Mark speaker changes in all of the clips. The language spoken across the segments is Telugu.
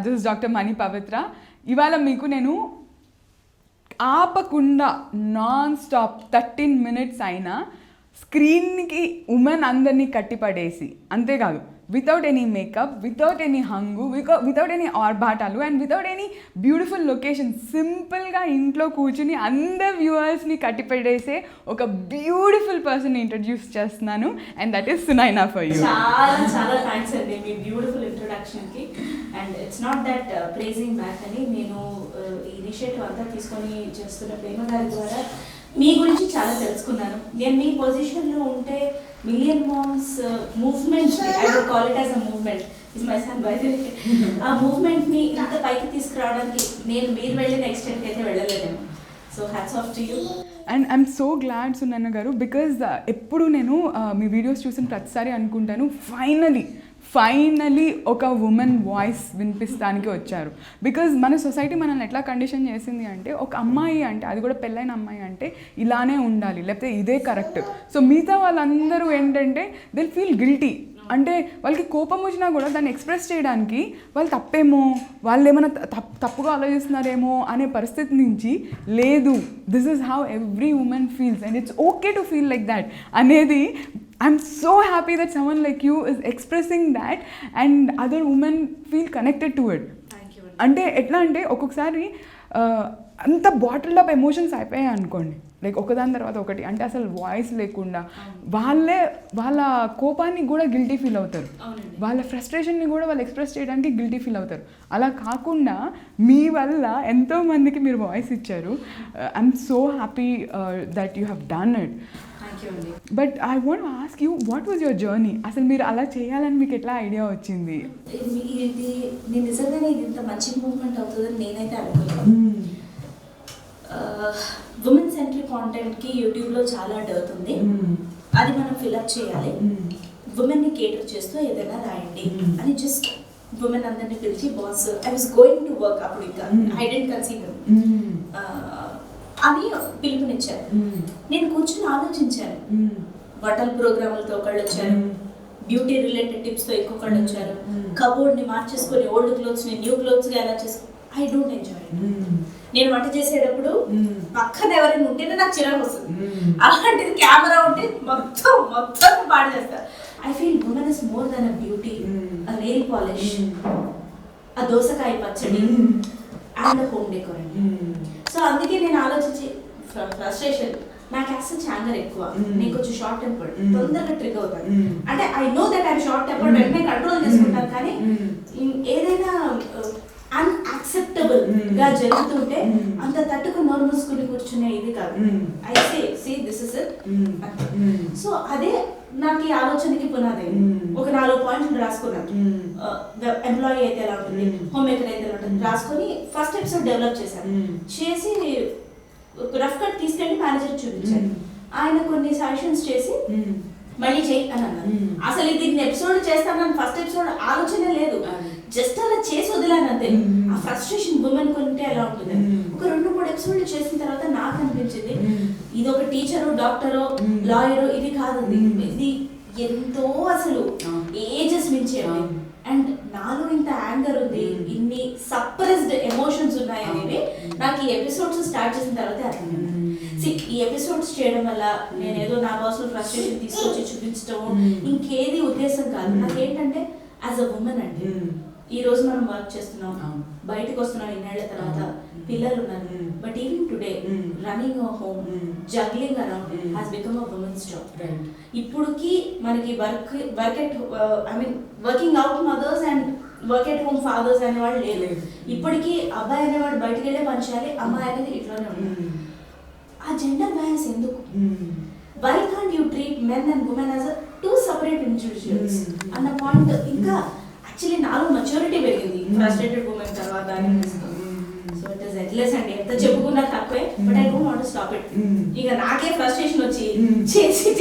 Speaker 1: దిస్ ఇస్ డాక్టర్ మణి పవిత్ర. ఇవాళ మీకు నేను ఆపకుండా నాన్ స్టాప్ 13 minutes అయినా స్క్రీన్కి ఉమెన్ అందరినీ కట్టిపడేసి, అంతేకాదు without any makeup, without any హంగు, వితౌట్ ఎనీ ఆర్భాటాలు and without any beautiful location, సింపుల్గా ఇంట్లో కూర్చుని అందరు వ్యూవర్స్ని కట్టిపడేసే ఒక బ్యూటిఫుల్ పర్సన్ ఇంట్రడ్యూస్ చేస్తున్నాను, and that is Sunaina for you.
Speaker 2: చాలా చాలా థ్యాంక్స్ అండి మీ బ్యూటిఫుల్ ఇంట్రొడక్షన్కి. And it's not that praising back అని, నేను ఈ ఇనిషియేటివ్ అంతా తీసుకొని చేస్తున్న ప్రేమ గారి ద్వారా మీ గురించి చాలా తెలుసుకున్నాను. నేను మీ పొజిషన్లో ఉంటే million moms movement, I would call it as a movement, is my son by the way, ఆ మూవ్మెంట్ని ఇంత పైకి తీసుకురావడానికి మీరు వెళ్ళిన ఎక్స్టెంట్కి అయితే వెళ్ళలేదేమో. So hats off to you.
Speaker 1: And I'm so glad Sunaina garu, because ఎప్పుడు నేను మీ వీడియోస్ చూసిన ప్రతిసారి అనుకుంటాను ఫైనలీ ఒక ఉమెన్ వాయిస్ వినిపిస్తానికి వచ్చారు. బికాజ్ మన సొసైటీ మనల్ని ఎట్లా కండిషన్ చేసింది అంటే, ఒక అమ్మాయి అంటే, అది కూడా పెళ్ళైన అమ్మాయి అంటే ఇలానే ఉండాలి, లేకపోతే ఇదే కరెక్ట్. సో మిగతా వాళ్ళందరూ ఏంటంటే దే ఫీల్ గిల్టీ. అంటే వాళ్ళకి కోపం వచ్చినా కూడా దాన్ని ఎక్స్ప్రెస్ చేయడానికి వాళ్ళు తప్పేమో, వాళ్ళు ఏమైనా తప్పుగా ఆలోచిస్తున్నారేమో అనే పరిస్థితి నుంచి, లేదు this is how every women feels and it's okay to feel like that అనేది. I'm so happy that someone like you is expressing that and other women feel connected to it.
Speaker 2: Thank you.
Speaker 1: అంటే ఎట్లా అంటే ఒక్కొక్కసారి అంత బాటిల్ అప్ ఎమోషన్స్ అయిపోయాయి అనుకోండి, లైక్ ఒకదాని తర్వాత ఒకటి, అంటే అసలు వాయిస్ లేకుండా వాళ్ళ కోపాన్ని కూడా గిల్టీ ఫీల్ అవుతారు, వాళ్ళ ఫ్రస్ట్రేషన్ని కూడా వాళ్ళు ఎక్స్ప్రెస్ చేయడానికి గిల్టీ ఫీల్ అవుతారు. అలా కాకుండా మీ వల్ల ఎంతోమందికి మీరు వాయిస్ ఇచ్చారు. I'm so happy that you have done it. But I want ask you, what was your journey? అసలు మీరు అలా చేయాలని మీకు ఎట్లా ఐడియా వచ్చింది?
Speaker 2: నేను నిజంగానే ఇది ఇంత మంచి మూవ్మెంట్ అవుతుందని నేనైతే అనుకోలేదు. ఉమెన్ సెంట్రిక్ కాంటెంట్కి యూట్యూబ్లో చాలా డర్త్ ఉంది, అది మనం ఫిల్అప్ చేయాలి, ఉమెన్ని కేటర్ చేస్తూ ఏదైనా రాయండి అని జస్ట్ ఉమెన్ అందరినీ పిలిచి, boss I was going to work, అప్పుడు ఇంకా ఐ డెంట్ కన్సిడర్ అని పిలుపునిచ్చారు. నేను కూర్చొని ఆలోచించాను. బట్టల ప్రోగ్రాములతో ఒకళ్ళు వచ్చారు, బ్యూటీ రిలేటెడ్ టిప్స్తో ఇంకొకళ్ళు వచ్చారు, కబోర్డ్ని మార్చేసుకొని ఓల్డ్ క్లోత్స్ని న్యూ క్లోత్స్గా ఎలా చేసుకో, ఐ డోంట్ ఎంజాయ్. నేను వంట చేసేటప్పుడు పక్కన ఎవరైనా ఉంటేనే నాకు చిరాకు వస్తుంది, అలాంటిది కెమెరా ఉంటే మొత్తం పాడు చేస్తారు. I feel women is more than a beauty, a nail polish, ఆ దోసకాయ పచ్చడి అండ్ హోమ్ డెకోర్. సో అందుకే నేను ఆలోచించి, ఫ్రస్ట్రేషన్ నాకు యాక్సెస్ యాంగర్ ఎక్కువ, నేను కొంచెం షార్ట్ టెంపర్డ్, తొందరగా ట్రిగ్ అవుతాను. అంటే I know that I short tempered, వెంటనే కంట్రోల్ చేసుకుంటాను, కానీ ఏదైనా అన్యాక్సెప్టబుల్ గా జరుగుతుంటే అంత తట్టుకు నోరు మూసుకుని కూర్చునే ఇది కాదు. I say this is it. So అదే నాకు ఈ ఆలోచనకి పునాది. ఒక 4 పాయింట్లు రాసుకున్నాను. ఎంప్లాయీ అయితే ఎలా ఉంటుంది, హోమ్ మేకర్ అయితే ఎలా ఉంటుంది రాసుకొని ఫస్ట్ ఎపిసోడ్ డెవలప్ చేశాను. చేసి రఫ్ కట్ తీసుకెళ్ళి మేనేజర్ చూపించాను. ఆయన కొన్ని సజెషన్స్ చేసి మళ్ళీ చెయ్యి అని అన్నారు. అసలు ఇది ఎపిసోడ్ చేస్తానని ఫస్ట్ ఎపిసోడ్ ఆలోచన లేదు, జస్ట్ అలా చేసి వదిలాను అంతే. ఆ ఫ్రస్ట్రేషన్ ఉమెన్ కొంటే ఎలా ఉంటుంది. ఒక 2-3 ఎపిసోడ్లు చేసిన తర్వాత నాకు అనిపించింది, ఇది ఒక టీచరు, డాక్టరు, లాయరు ఇది కాదు, ఇది ఎంతో అసలు ఏజెస్ మించేవి. అండ్ నాలో ఇంత యాంగర్ ఉంది, ఇన్ని సప్రెస్డ్ ఎమోషన్స్ ఉన్నాయి అనేవి నాకు ఈ ఎపిసోడ్స్ స్టార్ట్ చేసిన తర్వాత అర్థమైంది. ఈ ఎపిసోడ్స్ చేయడం వల్ల నేను ఏదో నా పర్సనల్ ఫ్రస్ట్రేషన్ తీసుకొచ్చి చూపించడం ఇంకేది ఉద్దేశం కాదు. నాకేంటంటే యాజ్ అ ఉమెన్ అండి, ఈ రోజు మనం వర్క్ చేస్తున్నాం, బయటకు వస్తున్నాం ఇన్నేళ్ల తర్వాత, పిల్లలు ఉన్నారు, but even today running a home, juggling around has become a women's job. ఇప్పుడుకి మనకి working out mothers and work at home fathers అనేవాళ్ళు లేదు. ఇప్పటికీ అబ్బాయి అనేవాడు బయటకు వెళ్ళే పని చేయాలి, అమ్మాయి అనేది ఇంట్లోనే ఉంటుంది. ఆ జెండర్ బ్యాలెన్స్ ఎందుకు? Why can't you treat men and women as two separate individuals అన్న పాయింట్ ఇంకా యాక్చువల్లీ నాలో మెచ్యూరిటీ పెరిగింది ఫ్రస్ట్రేటెడ్ ఉమెన్ తర్వాత అనిపిస్తుంది. సో ఇట్ ఇస్ ఎట్లెస్ అండి, ఎంత చెప్పుకున్నా తక్కువే, but I don't want to stop it. ఇక నాకే ఫ్రస్ట్రేషన్ వచ్చి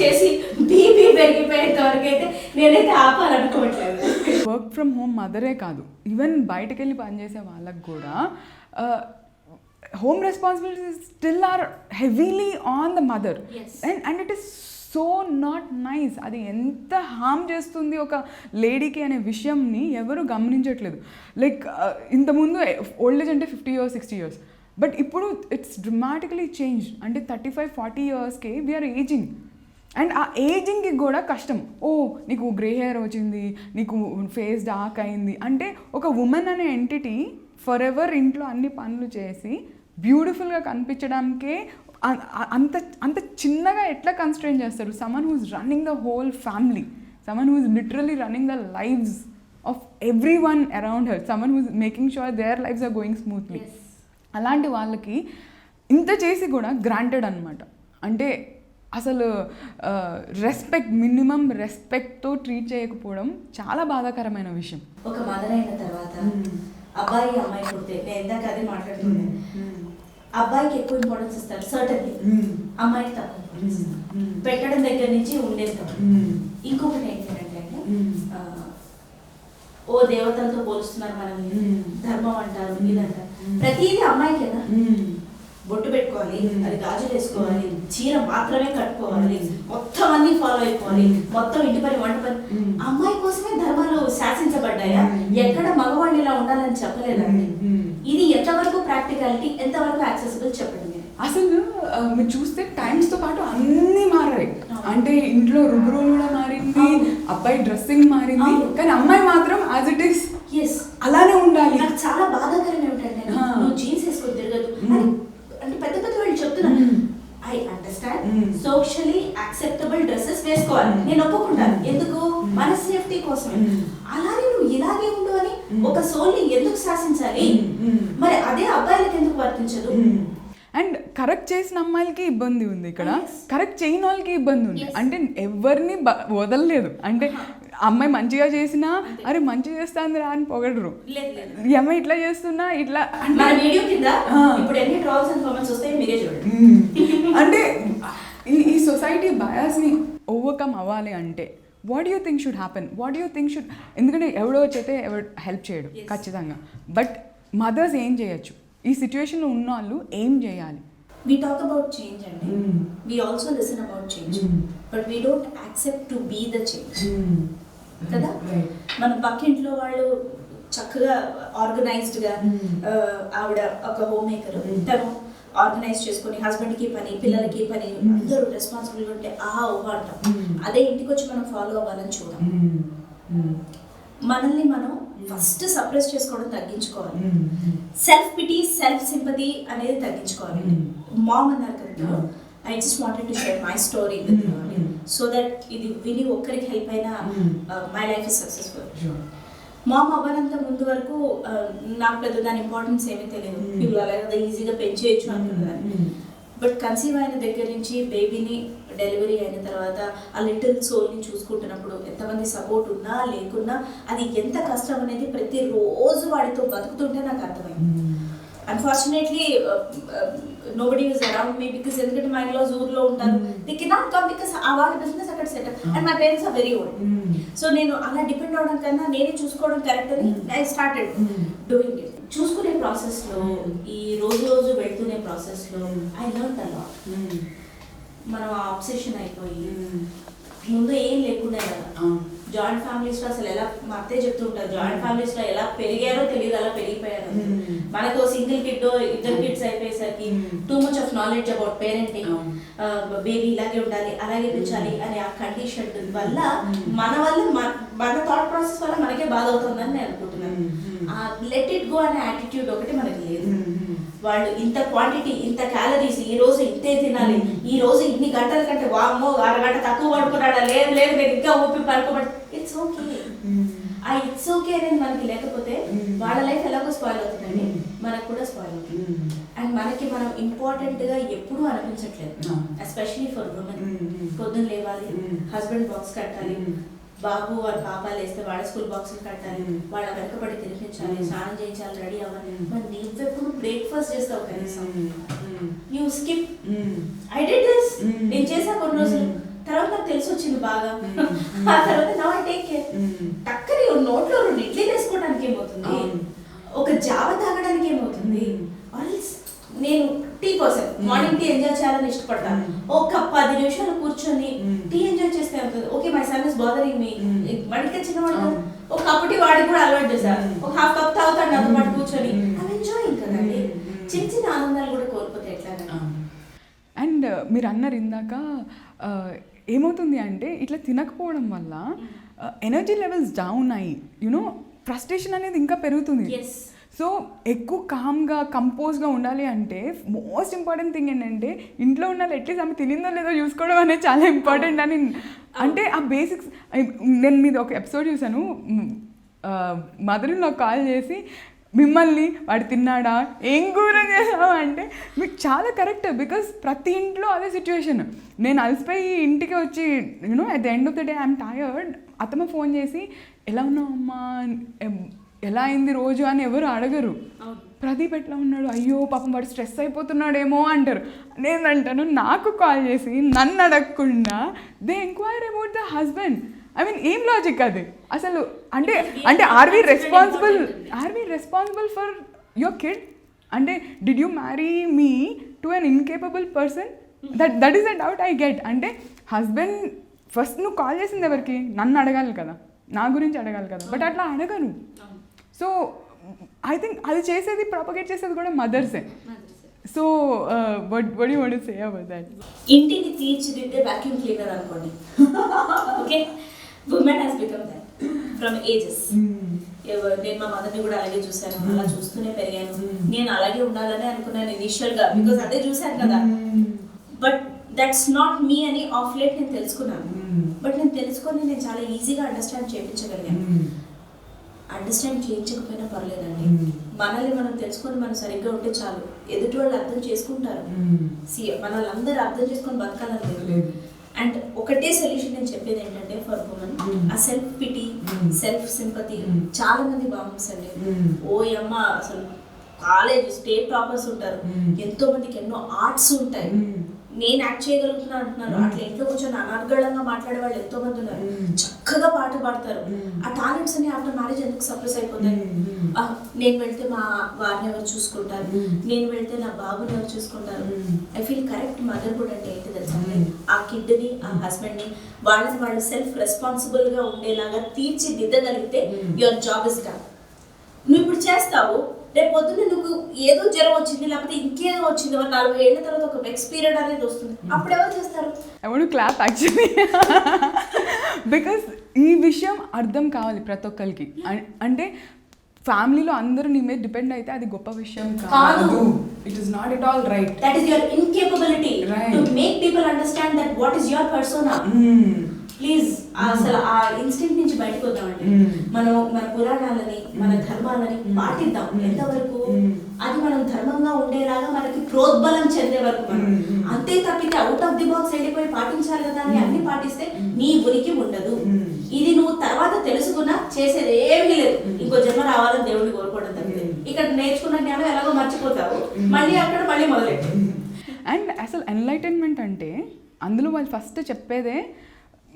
Speaker 2: చేసి బీపీ పెరిగిపోయేంత వరకు అయితే నేనైతే ఆపాలనుకోవట్లేదు.
Speaker 1: వర్క్ ఫ్రమ్ హోమ్ మదరే కాదు, ఈవెన్ బయటకు వెళ్ళి పనిచేసే వాళ్ళకు కూడా home responsibilities still are heavily on the mother.
Speaker 2: Yes.
Speaker 1: And it is so not nice. అది ఎంత హార్మ్ చేస్తుంది ఒక లేడీకి అనే విషయంని ఎవరు గమనించట్లేదు. లైక్ ఇంతకుముందు ఓల్డ్ ఏజ్ అంటే 50 years 60 years, బట్ ఇప్పుడు ఇట్స్ డ్రమాటికలీ చేంజ్. అంటే 35-40 yearsకే వీఆర్ ఏజింగ్. అండ్ ఆ ఏజింగ్కి కూడా కష్టం. ఓ నీకు గ్రే హెయిర్ వచ్చింది, నీకు ఫేస్ డార్క్ అయింది అంటే ఒక ఉమెన్ అనే ఎంటిటీ ఫర్ ఎవర్ ఇంట్లో అన్ని పనులు చేసి బ్యూటిఫుల్గా కనిపించడానికే అంత అంత చిన్నగా ఎట్లా కన్స్ట్రెయిన్ చేస్తారు? Someone who is running the whole family, someone who is literally running the lives of every one around her, someone who is making sure their lifes are going smoothly. అలాంటి వాళ్ళకి ఇంత చేసి కూడా గ్రాంటెడ్ అనమాట. అంటే అసలు రెస్పెక్ట్, మినిమం రెస్పెక్ట్తో ట్రీట్ చేయకపోవడం చాలా బాధాకరమైన విషయం.
Speaker 2: ఒక మదర్ అయిన తర్వాత అబ్బాయి అమ్మాయి పుడితే, నేను ఇందాక అదే మాట్లాడుతున్నాను, అబ్బాయికి ఎక్కువ ఇంపార్టెన్స్ ఇస్తారు సర్టన్లీ, అమ్మాయికి తక్కువ ఇంపార్టెన్స్ ఇస్తారు. పెట్టడం దగ్గర నుంచి ఉండేది తక్కువ. ఇంకొకటి ఏంటంటే ఓ దేవతలతో పోలుస్తున్నారు మనల్ని, ధర్మం అంటారు, ఇదంటారు. ప్రతిదీ అమ్మాయి కదా, బొట్టు పెట్టుకోవాలి, అది గాజులు వేసుకోవాలి, చీర మాత్రమే కట్టుకోవాలి, మొత్తం అన్ని ఫాలో అయిపోవాలి, మొత్తం ఇంటి పని వంట పని. అమ్మాయి కోసమే ధర్మాలు శాసించబడ్డాయా? ఎక్కడ మగవాళ్ళు ఇలా ఉండాలని చెప్పలేదండి. ఇది ఎంతవరకు ప్రాక్టికాలిటీ, ఎంతవరకు యాక్సెసిబుల్ చెప్పండి.
Speaker 1: అసలు మీరు చూస్తే టైమ్స్తో పాటు అన్నీ మారాయి. అంటే ఇంట్లో రుబ్రోలు కూడా మారింది, అబ్బాయి డ్రెస్సింగ్ మారింది, కానీ అమ్మాయి మాత్రం యాజ్ ఇట్ ఈస్ అలానే ఉండాలి.
Speaker 2: నాకు చాలా బాధాకరం ఏమిటంటే, నువ్వు జీన్స్ వేసుకొని తిరగదు అంటే పెద్ద పెద్ద వాళ్ళు చెప్తున్నారు. I understand, socially acceptable dresses వేసుకోవాలి, నేను ఒప్పుకుంటాను. ఎందుకు? మన సేఫ్టీ కోసమే. అలానే నువ్వు ఇలాగే ఉండు అని ఒక సోల్ని ఎందుకు శాసించాలి? మరి అదే అబ్బాయిలకు ఎందుకు వర్తించదు?
Speaker 1: అండ్ కరెక్ట్ చేసిన అమ్మాయిలకి ఇబ్బంది ఉంది ఇక్కడ, కరెక్ట్ చేయని వాళ్ళకి ఇబ్బంది ఉంది. అంటే ఎవరిని వదలలేదు. అంటే అమ్మాయి మంచిగా చేసినా అరే మంచిగా చేస్తాంది రా అని పొగడరు, ఈ అమ్మాయి ఇట్లా చేస్తున్నా ఇట్లా అంటే ఈ సొసైటీ బయాస్ని ఓవర్కమ్ అవ్వాలి అంటే what you think should happen? What you think should? ఎందుకంటే ఎవడో వచ్చైతే ఎవరు హెల్ప్ చేయడు ఖచ్చితంగా, బట్ మదర్స్ ఏం చేయొచ్చు? ఈ సిచ్యువేషన్లో ఉన్న వాళ్ళు ఏం చేయాలి?
Speaker 2: We talk about change and we also listen about change, but we don't accept to be the change. కదా, మన పక్కింట్లో వాళ్ళు చక్కగా ఆర్గనైజ్డ్గా, ఆవిడ ఒక హోమ్ మేకర్, తను ఆర్గనైజ్ చేసుకొని హస్బెండ్కి పని, పిల్లలకి పని, అందరూ రెస్పాన్సిబుల్గా ఉంటే ఆహా ఓహా అంటాం. అదే ఇంటికి వచ్చి మనం ఫాలో అవ్వాలని చూద్దాం. మనల్ని మనం ఫస్ట్ సప్రెస్ చేసుకోవడం తగ్గించుకోవాలి. సెల్ఫ్ పిటీ, సెల్ఫ్ సింపతి అనేది తగ్గించుకోవాలి. మామ్ అన్నారు కదా, I just wanted to share my story with you so that ఇది విని ఒక్కరికి హెల్ప్ అయినా my life is successful. Mom అవ్వనంత ముందు వరకు నాకు పెద్ద దాని ఇంపార్టెన్స్ ఏమీ తెలియదు. పిల్లలు అలాగే ఈజీగా పెంచేయచ్చు అనుకున్నదాన్ని. బట్ కన్సీవ్ అయిన దగ్గర నుంచి బేబీని డెలివరీ అయిన తర్వాత ఆ లిటిల్ సోల్ని చూసుకుంటున్నప్పుడు ఎంతమంది సపోర్ట్ ఉన్నా లేకున్నా అది ఎంత కష్టం అనేది ప్రతిరోజు వాడితో బతుకుతుంటే నాకు అర్థమైంది. Unfortunately nobody was around me because ఎందుకంటే మా ఇన్లాస్ ఊర్లో ఉంటారు. they cannot come because వాళ్ళ బిజినెస్ అక్కడ setup and my parents are very old. So నేను అలా డిపెండ్ అవడం కన్నా నేనే చూసుకోవడం కరెక్ట్ అని ఐ స్టార్టెడ్ డూయింగ్ ఇట్. చూసుకునే ప్రాసెస్లో, ఈ రోజు రోజు వెళ్తునే ప్రాసెస్లో ఐ లర్న్ అ లాట్. మనం ఆ ఆబ్సెషన్ అయిపోయి ముందు ఏం లేకుండా కదా, జాయింట్ ఫ్యామిలీస్లో అసలు ఎలా, మా అత్తయ్య చెప్తూ ఉంటారు, జాయింట్ ఫ్యామిలీస్లో ఎలా పెరిగారో తెలియదు, అలా పెరిగిపోయారు. మనకు సింగిల్ కిడ్, ఇద్దరు కిడ్స్ అయిపోయేసరికి too much of knowledge about parenting, baby ఇలాగే ఉండాలి, అలాగే పెంచాలి అనే ఆ కండిషన్ వల్ల మన థాట్ ప్రాసెస్ వల్ల మనకే బాధ అవుతుందని నేను అనుకుంటున్నాను. లెట్ ఇట్ గో అనే యాటిట్యూడ్ ఒకటి మనకి లేదు. వాళ్ళు ఇంత క్వాంటిటీ, ఇంత క్యాలరీస్, ఈ రోజు ఇంతే తినాలి, ఈ రోజు ఇన్ని గంటల కంటే వామ్మో అరగంట తక్కువ పడుకున్నాడా, లేదు లేదు నేను ఇంకా ఊపి పడుకోబడి ఇట్స్ ఓకే. ఆ ఇట్స్ ఓకే అనేది మనకి లేకపోతే వాళ్ళ లైఫ్ ఎలాగో స్పాయిల్ అవుతుందండి, మనకు కూడా స్పాయిల్ అవుతుంది. అండ్ మనకి మనం ఇంపార్టెంట్ గా ఎప్పుడూ అనిపించట్లేదు, ఎస్పెషలీ ఫర్ ఉమెన్. పొద్దున్న లేవాలి, హస్బెండ్ బాక్స్ కట్టాలి, బాబు వాళ్ళ పాపాలు వేస్తే వాళ్ళ స్కూల్ బాక్సులు కట్టాలి, వాళ్ళ వెనకబడి తినిపించాలి, స్నానం చేయించాలి, రెడీ అవ్వాలి. మరి నువ్వెప్పుడు బ్రేక్ఫాస్ట్ చేస్తావు కనీసం? You skip. I did this, నేను చేసా కొన్ని రోజులు, తర్వాత నాకు తెలిసి వచ్చింది బాగా. ఆ తర్వాత నౌ ఐ టేక్ కేర్. టక్కని నోట్లో 2 ఇడ్లీ వేసుకోవడానికి ఏమవుతుంది, ఒక జావ తాగడానికి ఏమవుతుంది, నేను 50% మార్నింగ్ టీ ఎంజాయ్ చేయాలని ఇష్టపడతాను. ఒక 10 నిమిషాలు కూర్చొని టీ ఎంజాయ్ చేస్తే అవుతుంది. Okay my son is bothering me, వాడికి చిన్నవాడు ఒక కప్పు టీ వాడికి కూడా అలవాటు చేశారు, ఒక హాఫ్ కప్ తాగుతాడు నాతో పాటు కూర్చొని, ఐ ఎంజాయింగ్ కదండి. చిన్న చిన్న ఆనందాలు కూడా కోల్పోతే ఎట్లా?
Speaker 1: అండ్ మీరు అన్నారు ఇందాక ఏమవుతుంది అంటే ఇట్లా తినకపోవడం వల్ల ఎనర్జీ లెవెల్స్ డౌన్ అయ్యి యూనో ఫ్రస్ట్రేషన్ అనేది ఇంకా పెరుగుతుంది. సో ఎక్కువ కామ్గా కంపోజ్గా ఉండాలి అంటే మోస్ట్ ఇంపార్టెంట్ థింగ్ ఏంటంటే ఇంట్లో ఉన్న అట్లీస్ట్ ఆమె తినిందో లేదో చూసుకోవడం అనేది చాలా ఇంపార్టెంట్ అని. అంటే ఆ బేసిక్స్ నేను మీద ఒక ఎపిసోడ్ చూసాను, మదర్ ఇన్ లా కాల్ చేసి మిమ్మల్ని వాడు తిన్నాడా ఏం కూర చేసావా అంటే మీకు చాలా కరెక్ట్. బికాస్ ప్రతి ఇంట్లో అదే సిచ్యువేషన్. నేను అలసిపోయి ఇంటికి వచ్చి you know at the end of the day I'm tired, అతను ఫోన్ చేసి ఎలా ఉన్నావు అమ్మా, ఎలా అయింది రోజు అని ఎవరు అడగరు. ప్రదీప్ ఎట్లా ఉన్నాడు, అయ్యో పాపం వాడు స్ట్రెస్ అయిపోతున్నాడేమో అంటారు. నేనంటాను నాకు కాల్ చేసి నన్ను అడగకుండా they enquire about the husband. I mean ఏం లాజిక్ అది అసలు? అంటే అంటే are we responsible for your kid? అంటే did you marry me to an incapable person? That is the doubt I get. అంటే హస్బెండ్ ఫస్ట్ నువ్వు కాల్ చేసింది ఎవరికి? నన్ను అడగాలి కదా, నా గురించి అడగాలి కదా, బట్ అట్లా అడగను. సో ఐ థింక్ అది చేసేది ప్రాపగేట్ చేసేది కూడా మదర్సే. So what do you want to say about that?
Speaker 2: ఇంటిని తీర్చిదిద్దే వాక్యూమ్ క్లీనర్ అనుకోండి. Okay, women has become that from ages. నేను మా మదర్ని కూడా అలాగే చూశాను, అలా చూస్తూనే పెరిగాను. నేను అలాగే ఉండాలని అనుకున్నాను ఇనిషియల్గా, బికాస్ అదే చూశాను కదా. బట్ దట్స్ నాట్ మీ అని ఆఫ్ లేట్ నేను తెలుసుకున్నాను. బట్ నేను తెలుసుకొని నేను చాలా ఈజీగా అండర్స్టాండ్ చేయించగలిగాను. అండర్స్టాండ్ చేయించకపోయినా పర్లేదండి, మనల్ని మనం తెలుసుకొని మనం సరిగ్గా ఉంటే చాలు, ఎదుటి వాళ్ళు అర్థం చేసుకుంటారు. మనల్ని అందరూ అర్థం చేసుకొని బతకాలని లేదు. అండ్ ఒకటే సొల్యూషన్ నేను చెప్పేది ఏంటంటే ఫర్ ఉమెన్, ఆ సెల్ఫ్ పిటీ, సెల్ఫ్ సింపతి చాలా మంది బాగుంది అండి. ఓ అమ్మ అసలు కాలేజ్ స్టేట్ టాపర్స్ ఉంటారు, ఎంతో మందికి ఎన్నో ఆర్ట్స్ ఉంటాయి, నేను యాక్ట్ చేయగలుగుతున్నా అంటున్నారు. అట్లా ఇంట్లో కూర్చొని అనర్గళంగా మాట్లాడే వాళ్ళు ఎంతో మంది ఉన్నారు, చక్కగా పాట పాడతారు. ఆ టాలెంట్స్ అన్ని ఆఫ్టర్ మ్యారేజ్ ఎందుకు సప్రెస్ అయిపోతాయి? నేను వెళ్తే మా వారిని ఎవరు చూసుకుంటారు, నేను వెళ్తే నా బాబుని ఎవరు చూసుకుంటారు? ఐ ఫీల్ కరెక్ట్ మదర్హుడ్ అంటే ఏంటి తెలుసా? ఆ కిడ్ని, ఆ హస్బెండ్ని, వాళ్ళని వాళ్ళు సెల్ఫ్ రెస్పాన్సిబుల్ గా ఉండేలాగా తీర్చిదిద్దగలిగితే యువర్ జాబ్ ఇస్ డన్. నువ్వు ఇప్పుడు చేస్తావు, రేపు పొద్దున్న నువ్వు ఏదో జ్వరం వచ్చింది లేకపోతే ఇంకేదో వచ్చింది, 40 ఏళ్ల తర్వాత ఒక ఎక్స్పీరియడ్ అనేది వస్తుంది, అప్పుడు ఎవరు చేస్తారు?
Speaker 1: I want to clap actually. Because ఈ విషయం అర్థం కావాలి ప్రతి ఒక్కరికి. అంటే ఫ్యామిలీలో అందరూ నీ మీద డిపెండ్ అయితే అది గొప్ప విషయం కాదు. It is not at all right.
Speaker 2: That is your ఇన్కేపబిలిటీ to make people understand that what is your persona. Please అసలు ఆ ఇన్స్టింక్ట్ నుంచి బయటకు వద్దామండి. మనం మన పురాణాలని, మన ధర్మాలని పాటిద్దాం. ఎంతవరకు అది మనం ధర్మంగా ఉండేలాగా మనకి ప్రోద్బలం చెందే వరకు మనం. అంతే తప్పితే అవుట్ ఆఫ్ ది బాక్స్ వెళ్ళిపోయి పాటించాలి కదా అని అన్ని పాటిస్తే నీ ఉనికి ఉండదు. ఇది నువ్వు తర్వాత తెలుసుకున్నా చేసేది ఏమీ లేదు. ఇంకో జన్మ రావాలని దేవుడిని కోరుకోవడం తప్పితే ఇక్కడ నేర్చుకున్న జ్ఞానం ఎలాగో మర్చిపోతావు, మళ్ళీ అక్కడ మళ్ళీ మొదలెట్టు.
Speaker 1: అండ్ అసలు ఎన్లైటన్మెంట్ అంటే అందులో వాళ్ళు ఫస్ట్ చెప్పేదే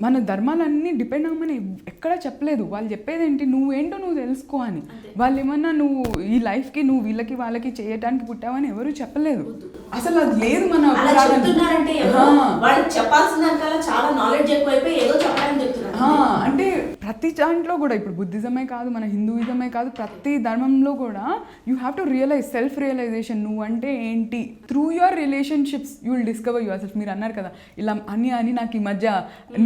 Speaker 1: మన ధర్మాలన్నీ డిపెండ్ అవ్వమని ఎక్కడా చెప్పలేదు. వాళ్ళు చెప్పేది ఏంటి, నువ్వేంటో నువ్వు తెలుసుకో అని. వాళ్ళు ఏమన్నా నువ్వు ఈ లైఫ్కి నువ్వు వీళ్ళకి వాళ్ళకి చేయడానికి పుట్టావని ఎవరు చెప్పలేదు. అసలు అది లేదు. మన
Speaker 2: వాళ్ళకి చెప్పాల్సిన దానికల్లా చాలా నాలెడ్జ్ ఎక్కువైపోయి ఏదో చెప్పాలని చెప్తున్నారు.
Speaker 1: అంటే ప్రతి దాంట్లో కూడా ఇప్పుడు బుద్ధిజమే కాదు, మన హిందూయిజమే కాదు, ప్రతి ధర్మంలో కూడా you have to realise, self realisation. నువ్వు అంటే ఏంటి, through your relationships you will discover yourself. మీరు అన్నారు కదా ఇలా అని నాకు ఈ మధ్య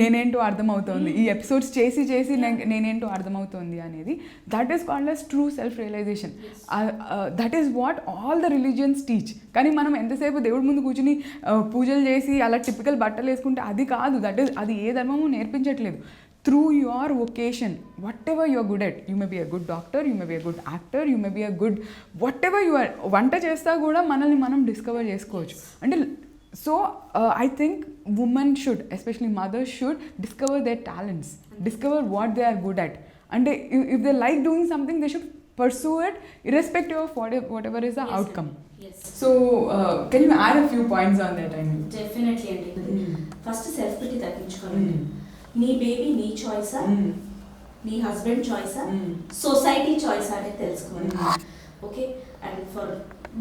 Speaker 1: నేనేంటో అర్థమవుతోంది, ఈ ఎపిసోడ్స్ చేసి చేసి నేనేంటో అర్థమవుతోంది అనేది. That is called as true self realisation. That is what all the religions teach. కానీ మనం ఎంతసేపు దేవుడి ముందు కూర్చుని పూజలు చేసి అలా టిపికల్ బట్టలు వేసుకుంటే అది కాదు. అది ఏ ధర్మము నేర్పించట్లేదు. Through your vocation, whatever you are good at, you may be a good doctor, you may be a good actor, you may be a good whatever you are. వంట చేస్తా కూడా మనల్ని మనం డిస్కవర్ చేసుకోవచ్చు. అంటే so I think women should, especially mothers should discover their talents, discover what they are good at. అంటే if they like doing something they should pursue it irrespective of whatever is the outcome.
Speaker 2: Yes.
Speaker 1: So can you add a few points on that?
Speaker 2: Definitely అండి. ఫస్ట్ సెల్ఫ్ పిటీ తగ్గించుకోవాలి. నీ బేబీ నీ చాయిసా, నీ హస్బెండ్ చాయిసా, సొసైటీ చాయిసా అనేది తెలుసుకోవాలి. ఓకే, అండ్ ఫర్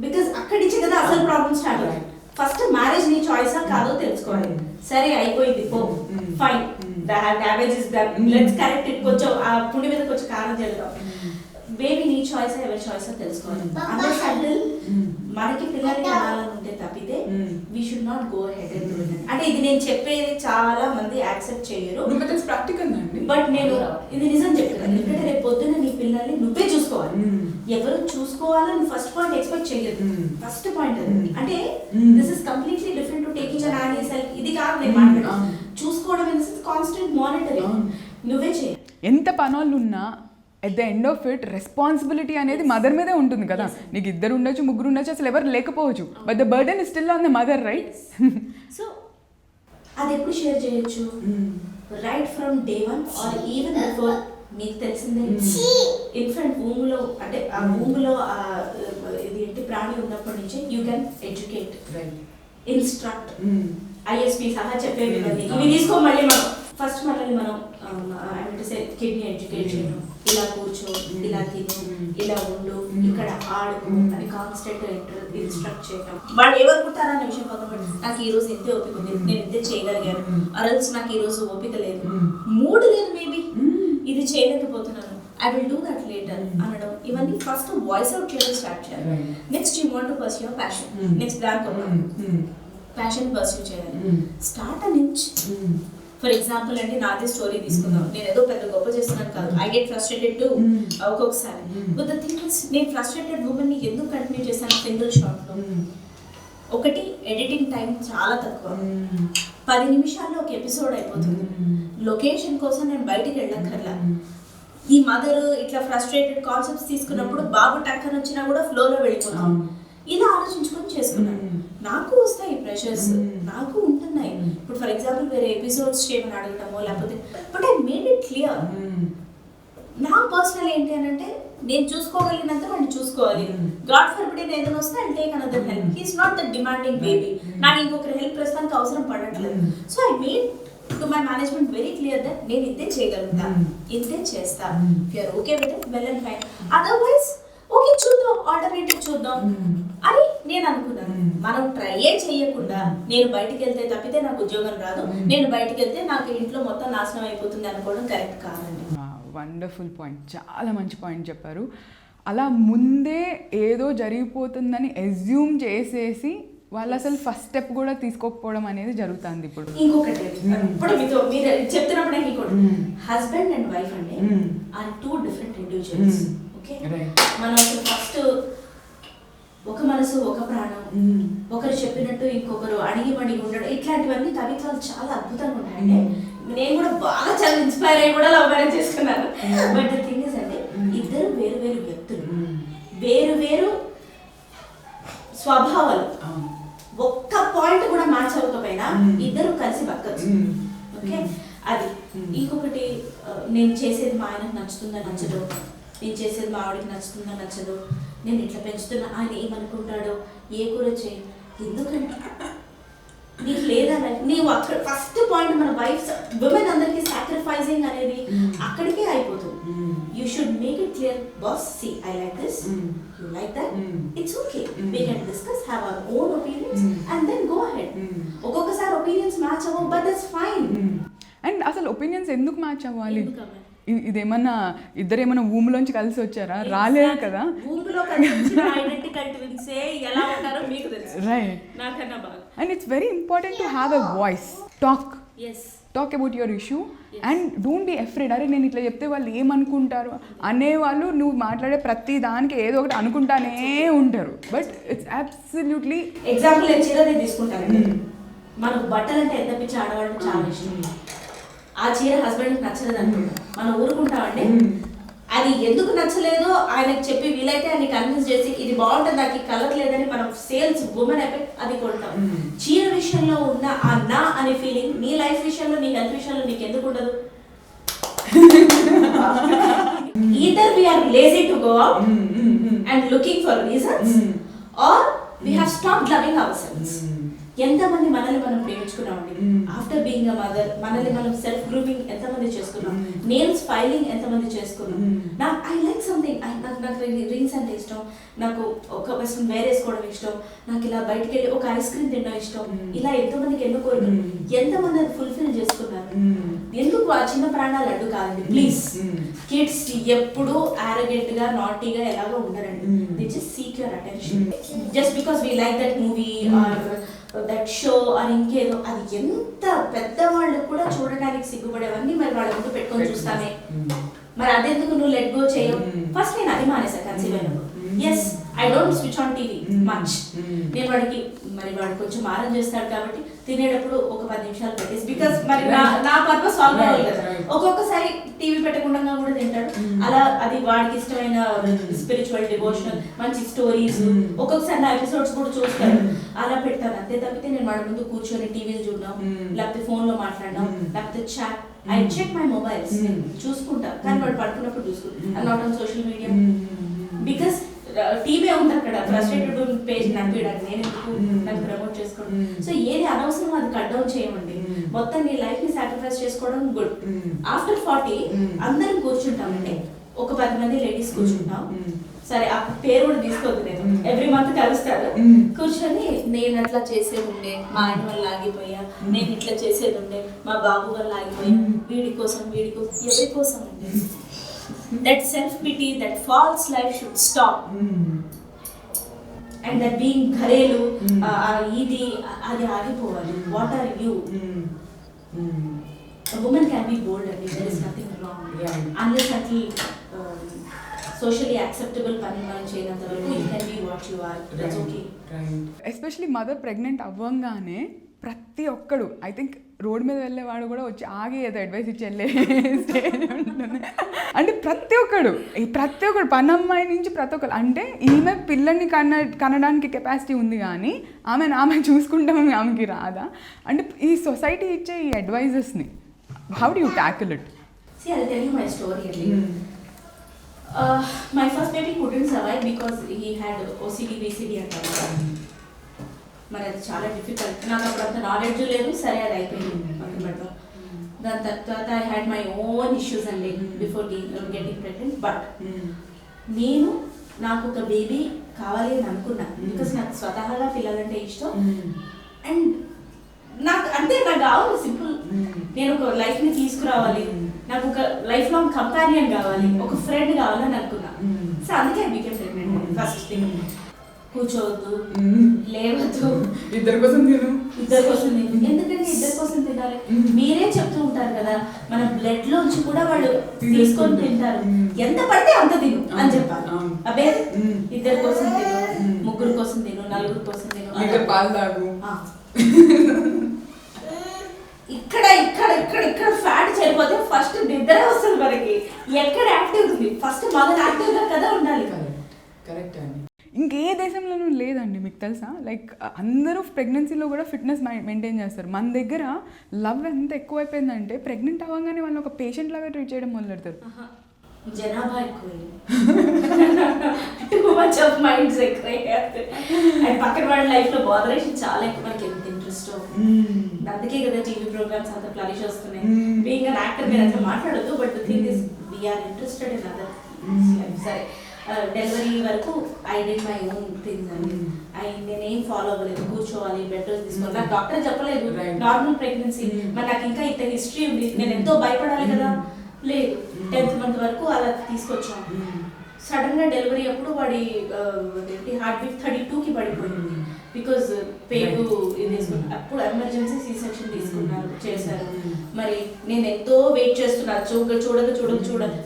Speaker 2: బికాస్ అక్కడి నుంచి కదా అసలు ప్రాబ్లమ్ స్టార్ట్ అవుతుంది. ఫస్ట్ మ్యారేజ్ నీ చాయిసా కాదో తెలుసుకోవాలి. సరే అయిపోయింది పో, fine, damage is done, let's correct it. కొంచెం ఆ పుండి మీద కొంచెం కారం చేద్దాం. బేబీ నీ చాయిస్ ఎవరి చాయిస్ తెలుసుకోవాలి. అండర్స్టాండ్. మనకి పిల్లలకి అనాలని ఉంటే తప్పితే we should not go head and do it. అంటే ఇది నేను చెప్పేది చాలా మంది యాక్సెప్ట్ చేయరు,
Speaker 1: ప్రాక్టికల్ అండి.
Speaker 2: బట్ నేను ఇది నిజం చెప్తున్నాను. ఎందుకంటే రేపు పొద్దున్న నీ పిల్లల్ని నువ్వే చూసుకోవాలి. ఎవరు చూసుకోవాలని ఫస్ట్ పాయింట్ ఎక్స్పెక్ట్ చేయలేదు. ఫస్ట్ పాయింట్ అది. అంటే this is completely different to taking an an self. ఇది కాదు నేను మాట్లాడాను. చూసుకోవడం ఇస్ కాన్స్టెంట్ మానిటరింగ్. నువ్వే చేయాలి.
Speaker 1: ఎంత పనులు ఉన్నా at the end of it responsibility అనేది మదర్ మీదే ఉంటుంది కదా. నీకు ఇద్దరు ఉండొచ్చు, ముగ్గురు ఉండొచ్చు, అసలు ఎవరు లేకపోవచ్చు, but the burden is still on the mother, right?
Speaker 2: So అది ఎప్పుడు షేర్ చేయొచ్చు? Right from day 1 or even before. మీకు తెలిసిందే ఇన్ఫెంట్ భూమిలో, అంటే ఆ భూమిలో ఇది ఏంటి ప్రాణి ఉన్నప్పటి నుంచే you can educate, instruct, ISP సహా చెప్పేవి ఇవి తీసుకో. మళ్ళీ మనం ఫస్ట్ మనల్ని మనం కిడ్నీ ఎడ్యుకేట్ చేయడం, ఇలా కూర్చో, ఇలా తిను, ఇలా ఉండు, ఇక్కడ ఆడుకో అని కాన్స్టెంట్ ఇన్స్ట్రక్ట్ చేయడం. వాళ్ళు ఏమనుకుంటారా అనే విషయం పక్కన పెట్టి, నాకు ఈ రోజు ఇంతే ఓపిక ఉంది, నేను ఇంతే చేయగలిగాను, అరల్స్ నాకు ఈ రోజు ఓపిక లేదు, మూడు లేదు, మేబీ ఇది చేయలేకపోతున్నాను, I will do that later అనడం. ఇవన్నీ ఫస్ట్ వాయిస్ అవుట్ చేయడం స్టార్ట్ చేయాలి. Next you want to pursue your passion. Next దానికి ప్యాషన్ పర్స్యూ చేయాలి. స్టార్ట్ నుంచి ఫర్ ఎగ్జాంపుల్ అంటే నాది స్టోరీ తీసుకుందాం. నేను ఏదో పెద్ద గొప్ప చేస్తున్నాను కాదు. ఐ గెట్ ఫ్రస్ట్రేటెడ్ టు ఒక్కొక్కసారి. బట్ ద థింగ్ ఇస్, నేను ఫ్రస్ట్రేటెడ్ ఉమెన్ ని ఎందుకు కంటిన్యూ చేశాను సింగిల్ షాట్ లో? ఒకటి, ఎడిటింగ్ టైం చాలా తక్కువ, 10 నిమిషాల్లో ఒక ఎపిసోడ్ అయిపోతుంది. లొకేషన్ కోసం నేను బయటికి వెళ్ళక్కర్లా. ఈ మదర్ ఇట్లా ఫ్రస్ట్రేటెడ్ కాన్సెప్ట్స్ తీసుకున్నప్పుడు బాబు టక్కన వచ్చినా కూడా ఫ్లోలో వెళ్ళిపోతాం. ఇలా ఆలోచించుకొని చేసుకున్నాను. నాకు వస్తాయి ప్రెషర్స్, నాకు ఉంటున్నాయి. ఇప్పుడు ఫర్ ఎగ్జాంపుల్ వేరే ఎపిసోడ్స్ చేయమని అడగటమో లేకపోతే, but I made it clear. నా పర్సనల్ ఏంటి అని అంటే, నేను చూసుకోగలిగినంత వాడిని చూసుకోవాలి. గాడ్ ఫర్బిడ్ ఏదైనా వస్తే I take another help. He's not the demanding baby. నాకు ఇంకొకరి హెల్ప్ ప్రస్తుతానికి అవసరం పడట్లేదు. So I made to my management very clear that నేను ఇంతే చేయగలుగుతా, ఇంతే చేస్తా. If you are okay with it, well and fine. Otherwise okay చూద్దాం, ఆల్టర్నేటివ్ చూద్దాం అని నేను అనుకున్నాను. మనం ట్రైయే చేయకుండా నేను బయటికి వెళ్తే తప్పితే నాకు ఉద్యోగం రాదు, నేను బయటికి వెళ్తే నాకు ఇంట్లో మొత్తం నాశనం అయిపోతుంది అనుకోవడం కరెక్ట్ కాదండి.
Speaker 1: వండర్ఫుల్ పాయింట్, చాలా మంచి పాయింట్ చెప్పారు. అలా ముందే ఏదో జరిగిపోతుందని అజ్యూమ్ చేసేసి వాళ్ళు అసలు ఫస్ట్ స్టెప్ కూడా తీసుకోకపోవడం అనేది జరుగుతుంది ఇప్పుడు.
Speaker 2: ఇంకొకటి ఇప్పుడు మీతో మీరు చెప్తున్నప్పుడు ఇంకోటి, హస్బెండ్ అండ్ వైఫ్ అండి ఆర్ 2 డిఫరెంట్ ఇండివిజువల్స్. ఓకే, మనం అసలు ఫస్ట్ ఒక మనసు ఒక ప్రాణం, ఒకరు చెప్పినట్టు ఇంకొకరు అడిగి మడిగి ఉండడం, ఇట్లాంటివన్నీ కవిత్వాలు చాలా అద్భుతంగా ఉంటాయండి. నేను కూడా బాగా చాలా ఇన్స్పైర్ అయ్యి కూడా లవ్ మ్యారేజ్ చేసుకున్నాను. బట్ ద థింగ్ ఇస్ అంటే, ఇద్దరు వేరు వేరు వ్యక్తులు, వేరు వేరు స్వభావాలు, ఒక్క పాయింట్ కూడా మ్యాచ్ అవ్వకపోయినా ఇద్దరు కలిసి బతకచ్చు. ఓకే, అది. ఇంకొకటి, నేను చేసేది మా ఆయనకు నచ్చుతుందా నచ్చదు, నేను చేసేది మా ఆవిడకి నచ్చుతుందా నచ్చదు, నేను ఇట్లా పెంచుతున్నా ఆయన ఏమనుకుంటాడో, ఏ కూర చేయి, ఎందుకంటే నీకు లేదా నీవు అక్కడ ఫస్ట్ పాయింట్. మన వైఫ్ విమెన్ అందరికి సాక్రిఫైసింగ్ అనేది అక్కడికే అయిపోతుంది. You should make it clear, boss see I like this, you like that, it's okay, we can discuss, have our own opinions and then go ahead. ఒక్కొక్కసారి ఒపీనియన్స్ మ్యాచ్ అవ్వవు, బట్ దట్స్ ఫైన్.
Speaker 1: అండ్ అసలు ఒపీనియన్స్ ఎందుకు మ్యాచ్ అవ్వాలి? ఇదేమన్నా ఇద్దరేమన్నా ఊములోంచి కలిసి వచ్చారా? రాలేదు కదా. And it's very important to have a voice. Talk about your issue and don't be afraid. అరే నేను ఇట్లా చెప్తే వాళ్ళు ఏమనుకుంటారు అనేవాళ్ళు, నువ్వు మాట్లాడే ప్రతి దానికి ఏదో ఒకటి అనుకుంటానే ఉంటారు. But it's absolutely.
Speaker 2: ఎగ్జాంపుల్ నేను చీరనే తీసుకుంటాను. మనకు బట్టలు అంటే ఎంత పిచ్చి, ఆడవాళ్ళకి చాలా ఇష్టం. ఆ చీర హస్బెండ్కి నచ్చలేదు అనుకుంటా, మనం ఊరుకుంటామండి. అది ఎందుకు నచ్చలేదో ఆయనకు చెప్పి వీలైతే ఆయన కన్విన్స్ చేసి ఇది బాగుంటుంది, నాకు ఈ కలర్ లేదని మనం సేల్స్ ఉమెన్ ఎఫెక్ట్ అది కొంటాం. చీర విషయంలో ఉన్న ఆ నా అనే ఫీలింగ్ నీ లైఫ్ విషయంలో, నీ హెల్త్ విషయంలో నీకు ఎందుకు ఉండదు? Either we are lazy to go out and looking for reasons, or we have stopped loving our selves. ఎంతమంది మనల్ని మనం ప్రేమించుకున్నామండి ఆఫ్టర్ బీయింగ్ అ మదర్, మనల్ని మనం సెల్ఫ్ గ్రూమింగ్ ఎంతమంది చేసుకున్నాం, నేమ్స్ ఫైలింగ్ ఎంతమంది చేసుకున్నాం. నాకు ఐ లైక్ సంథింగ్, నాకు రింగ్స్ అంటే ఇష్టం, నాకు ఒక వెస్ట్రన్ వేర్ వేసుకోవడం ఇష్టం, నాకు ఇలా బయటకు వెళ్ళి ఒక ఐస్ క్రీమ్ తినడం ఇష్టం, ఇలా ఎంతోమందికి ఎన్నో కోరికలు, ఎంతమంది అది ఫుల్ఫిల్ చేసుకున్నారు. ఎందుకు ఆ చిన్న ప్రాణాలు అడ్డు కాదండి ప్లీజ్. కిడ్స్ ఎప్పుడు ఆరోగెంట్ గా నాటీగా ఎలాగో ఉండరండి. They just seek your attention just because we like that movie or that show అని ఇంకేదో. అది ఎంత పెద్దవాళ్ళు కూడా చూడడానికి సిగ్గుపడేవన్నీ మరి వాళ్ళ ముందు పెట్టుకొని చూస్తానే. మరి అదెందుకు నువ్వు లెట్ గో చేయవు? ఫస్ట్ నేను అది మానేసా కన్సీవ్ అయినప్పుడు. Yes, I don't switch on TV much. నేను వాడికి వాడు కొంచెం మారం చేస్తాడు కాబట్టి తినేటప్పుడు ఒక 10 నిమిషాలు పెట్టేసి, బికాస్ మరి నా పర్పస్ సాల్వ్ అవ్వాలి కదా. ఒక్కొక్కసారి టీవీ పెట్టకుండా కూడా తింటాడు. అలా అది వాడికి ఇష్టమైన స్పిరిచువల్ డివోషనల్ మంచి స్టోరీస్, ఒక్కొక్కసారి నా ఎపిసోడ్స్ కూడా చూస్తాడు. అలా పెడతాను అంతే తప్పితే నేను వాడి ముందు కూర్చొని టీవీలు చూడడం, లేకపోతే ఫోన్ లో మాట్లాడడం, లేకపోతే chat. I check my mobiles, చూసుకుంటా, కానీ వాడు పడుకున్నప్పుడు చూసుకుంటా. Not on social media because TV ఉంది అక్కడ. ఫ్రస్ట్రేటెడ్ పేజ్ నడిపేయడానికి నేను ఎందుకు నాకు ప్రమోట్ చేసుకోవడం. సో ఏది అనవసరం అది కట్ డౌన్ చేయమండి. మొత్తం నీ లైఫ్ ని సాక్రిఫైస్ చేసుకోవడం గుడ్. ఆఫ్టర్ 40 అందరం కూర్చుంటామంటే ఒక 10 మంది లేడీస్ కూర్చుంటాం. సరే ఆ పేరు కూడా తీసుకోవద్దు, నేను ఎవ్రీ మంత్ కలుస్తాను. కూర్చొని నేను అట్లా చేసేది ఉండే, మా ఆయన వల్ల ఆగిపోయా, నేను ఇట్లా చేసేది ఉండే, మా బాబు వల్ల ఆగిపోయా, వీడి కోసం ఎవరి కోసం అండి. That self-pity, that false life should stop. And that being gharelu, idi adi agipovali. What are you? A woman can be bold and there is nothing wrong. Unless until socially acceptable pani మనం చేయనంత వరకు you can be what you are. That's okay.
Speaker 1: Especially mother pregnant అవ్వంగానే ప్రతి ఒక్కడు, ఐ థింక్ రోడ్ మీద వెళ్ళేవాడు కూడా వచ్చి ఆగి ఏదో అడ్వైస్ ఇచ్చి వెళ్ళే స్టేజ్ ఉంటుంది. అంటే ప్రతి ఒక్కడు పనమ్మాయి నుంచి ప్రతి ఒక్కరు, అంటే ఈమె పిల్లల్ని కనడానికి కెపాసిటీ ఉంది కానీ ఆమె చూసుకుంటాం ఆమెకి రాదా? అంటే ఈ సొసైటీ ఇచ్చే ఈ అడ్వైజెస్ని how do you tackle it?
Speaker 2: See, I'll tell you my story. My first baby couldn't survive because he had OCD, VCD అంటారు. మరి అది చాలా డిఫికల్ట్. నాకు అప్పుడు అంత నాలెడ్జ్ లేదు. సరే అది అయిపోయింది పక్కన పెడతాం. దాని తర్వాత I had my own issues అండి బిఫోర్ గెటింగ్ ప్రెగ్నెంట్. బట్ నాకు ఒక బేబీ కావాలి అని అనుకున్నా బికాస్ నాకు స్వతహాగా పిల్లలంటే ఇష్టం. అండ్ నాకు కావాలి సింపుల్. నేను ఒక లైఫ్ని తీసుకురావాలి, నాకు ఒక లైఫ్ లాంగ్ కంపానియన్ కావాలి, ఒక ఫ్రెండ్ కావాలని అనుకున్నా. సో అందుకే I became pregnant. First thing, కూర్చోవద్దు, లేవద్దు,
Speaker 1: ఇద్దరి కోసం తిను.
Speaker 2: ఎందుకంటే ఇద్దరి కోసం తినాలి. మీరే చెప్తూ ఉంటారు కదా, మన బ్లడ్ లోంచి కూడా వాళ్ళు తీసుకొని తింటారు. ఎంత పడితే అంత తిను అని చెప్పాలి. అబ్బే ఇద్దరి కోసం తిను, ముగ్గురు కోసం తిను, నలుగురు కోసం తిను,
Speaker 1: పాలు తాగు.
Speaker 2: ఇక్కడ ఫ్యాట్ చనిపోతే ఫస్ట్ నిద్ర వస్తుంది మనకి. ఎక్కడ యాక్టివ్ ఉంది? ఫస్ట్ మదర్ యాక్టివ్ గా కదా ఉండాలి.
Speaker 1: కరెక్ట్ అండి. ఇంకే దేశంలోనూ లేదండి, మీకు తెలుసా? లైక్ అందరూ ప్రెగ్నెన్సీలో కూడా ఫిట్నెస్ మెయింటైన్ చేస్తారు. మన దగ్గర లవ్ ఎంత ఎక్కువైపోయిందంటే ప్రెగ్నెంట్ అవ్వగానే వాళ్ళు ఒక పేషెంట్ లాగా ట్రీట్ చేయడం మొదలెడతారు.
Speaker 2: జనాభా ఎక్కువ, టూ మచ్ ఆఫ్ మైండ్స్ ఎక్కువ. అండ్ పక్కన వాళ్ళ లైఫ్ లో బాదరేషన్ చాలా ఎక్కువ. మనకి ఎంత ఇంట్రెస్ట్, అందుకే కదా టీవీ ప్రోగ్రామ్స్ అంత ఫ్లరిష్ వస్తున్నాయి. బీయింగ్ అన్ యాక్టర్ మీరు అట్లా మాట్లాడద్దు, but the thing is we're interested in other life. సరే, డెలివరీ వరకు I did my own things అండి. నేనేం ఫాలో అవ్వలేదు. కూర్చోవాలి, బెడ్ రెస్ట్ తీసుకోవాలి. నాకు డాక్టర్ చెప్పలేదు నార్మల్ ప్రెగ్నెన్సీ. మరి నాకు ఇంకా ఇంత హిస్టరీ ఉంది, నేను ఎంతో భయపడాలి కదా. లేదు, 10th month వరకు అలా తీసుకొచ్చాం. సడన్ గా డెలివరీ అప్పుడు వాడి హార్ట్ బీట్ 32కి పడిపోయింది. బికాజ్ పేగు ఇది తీసుకున్నా. అప్పుడు ఎమర్జెన్సీ సి సెక్షన్ చేశారు. మరి నేను ఎంతో వెయిట్ చేస్తున్నా, చూడ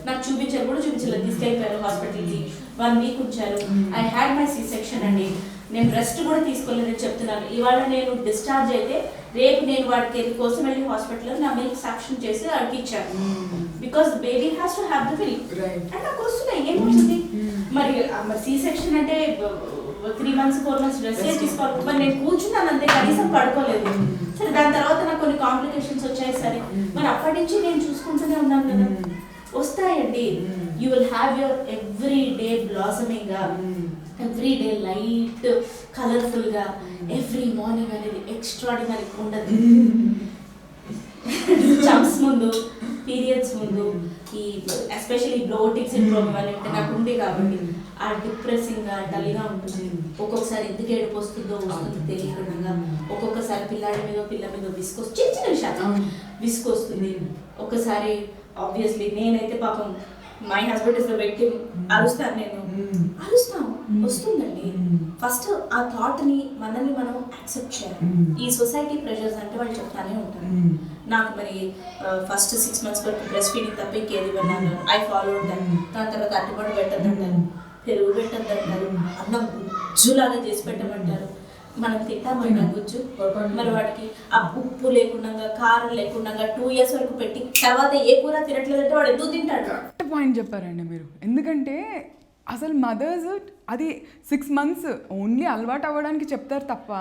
Speaker 2: నాకు చూపించారు కూడా చూపించలేదు. తీసుకెళ్ళిపోయారు హాస్పిటల్కి. 1 week ఉంచారు. I had my C section అండి. నేను రెస్ట్ కూడా తీసుకోలేదని చెప్తున్నాను. ఇవాళ నేను డిశ్చార్జ్ అయితే రేపు నేను వాడికి కోసం వెళ్ళి హాస్పిటల్లో నా మిల్క్ సాక్షన్ చేసి వాడికి ఇచ్చాను. Because baby has to have the milk. And నాకు వస్తున్నాయి, ఏమవుతుంది మరి సి సెక్షన్ అంటే 3 months 4 months రెస్ట్ తీసుకోవాలి. మరి నేను కూర్చున్నాను అంతే, కనీసం పడుకోలేదు. సరే, దాని తర్వాత నాకు కొన్ని కాంప్లికేషన్స్ వచ్చాయి. సరే, మరి అప్పటి నుంచి నేను చూసుకుంటూనే ఉన్నాను కదా. వస్తాయండి. You will have your every day blossoming. Every day light కలర్ఫుల్గా ఎవ్రీ మార్నింగ్ అనేది ఎక్స్ట్రాడినరీ ఉండదు. జంప్స్ ముందు, పీరియడ్స్ ముందు, ఈ ఎస్పెషల్లీ బ్లోటిక్ సిండ్రోమ్ అని అంటే నాకు ఉంది కాబట్టి ఆ డిప్రెసింగ్గా డల్గా ఉంటుంది. ఒక్కొక్కసారి ఎందుకు ఏడుపు వస్తుందో తెలియకుండా, ఒక్కొక్కసారి పిల్ల మీద విసుకొస్తుంది, చిన్న చిన్న విషయాలు విసుకొస్తుంది. ఒకసారి ఆబ్వియస్లీ నేనైతే పాపం my husband is the victim, అరుస్తాను వస్తుందండి. ఫస్ట్ ఆ థాట్ని మనల్ని మనం యాక్సెప్ట్ చేయాలి. ఈ సొసైటీ ప్రెషర్స్ అంటే వాళ్ళు చెప్తానే ఉంటారు. నాకు మరి ఫస్ట్ 6 months వరకు బ్రెస్ట్ ఫీడింగ్ తప్ప ఇంకేది వెళ్ళాను, ఐ ఫాలో దాన్ని. దాని తర్వాత అట్టుబడి పెట్టద్దంటారు, పెరుగు పెట్టద్దంటారు, అన్నం గుజ్జులాగా చేసి పెట్టమంటారు. మనం తింటామన్నా గుజ్జు, మరి వాడికి ఆ ఉప్పు లేకుండా కారం లేకుండా 2 years వరకు పెట్టి తర్వాత ఏ కూర తినట్లేదంటే వాడు ఎందుకు తింటాడు?
Speaker 1: కరెక్ట్ పాయింట్ చెప్పారండి మీరు. ఎందుకంటే అసలు మదర్స్ అది 6 months ఓన్లీ అలవాటు అవ్వడానికి చెప్తారు తప్ప